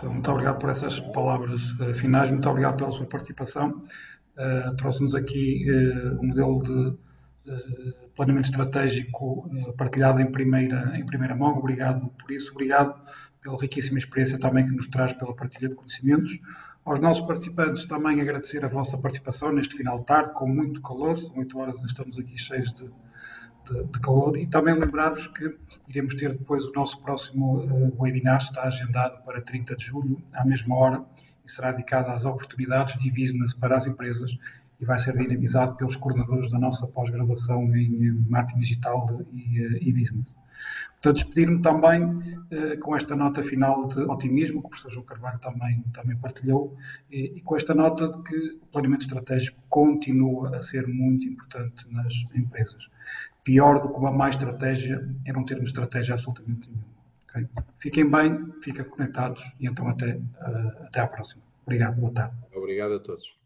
Muito obrigado por essas palavras finais, muito obrigado pela sua participação. Trouxe-nos aqui um modelo de planeamento estratégico partilhado em primeira mão. Obrigado por isso, obrigado pela riquíssima experiência também que nos traz pela partilha de conhecimentos. Aos nossos participantes também agradecer a vossa participação neste final de tarde, com muito calor, são 8 horas, estamos aqui cheios de calor, e também lembrar-vos que iremos ter depois o nosso próximo webinar, está agendado para 30 de julho, à mesma hora, e será dedicado às oportunidades de business para as empresas e vai ser dinamizado pelos coordenadores da nossa pós-graduação em marketing digital e business. Portanto, despedir-me também com esta nota final de otimismo, que o professor João Carvalho também partilhou, e com esta nota de que o planeamento estratégico continua a ser muito importante nas empresas. Pior do que uma má estratégia é não termos estratégia absolutamente nenhuma. Okay? Fiquem bem, fiquem conectados e então até à próxima. Obrigado, boa tarde. Obrigado a todos.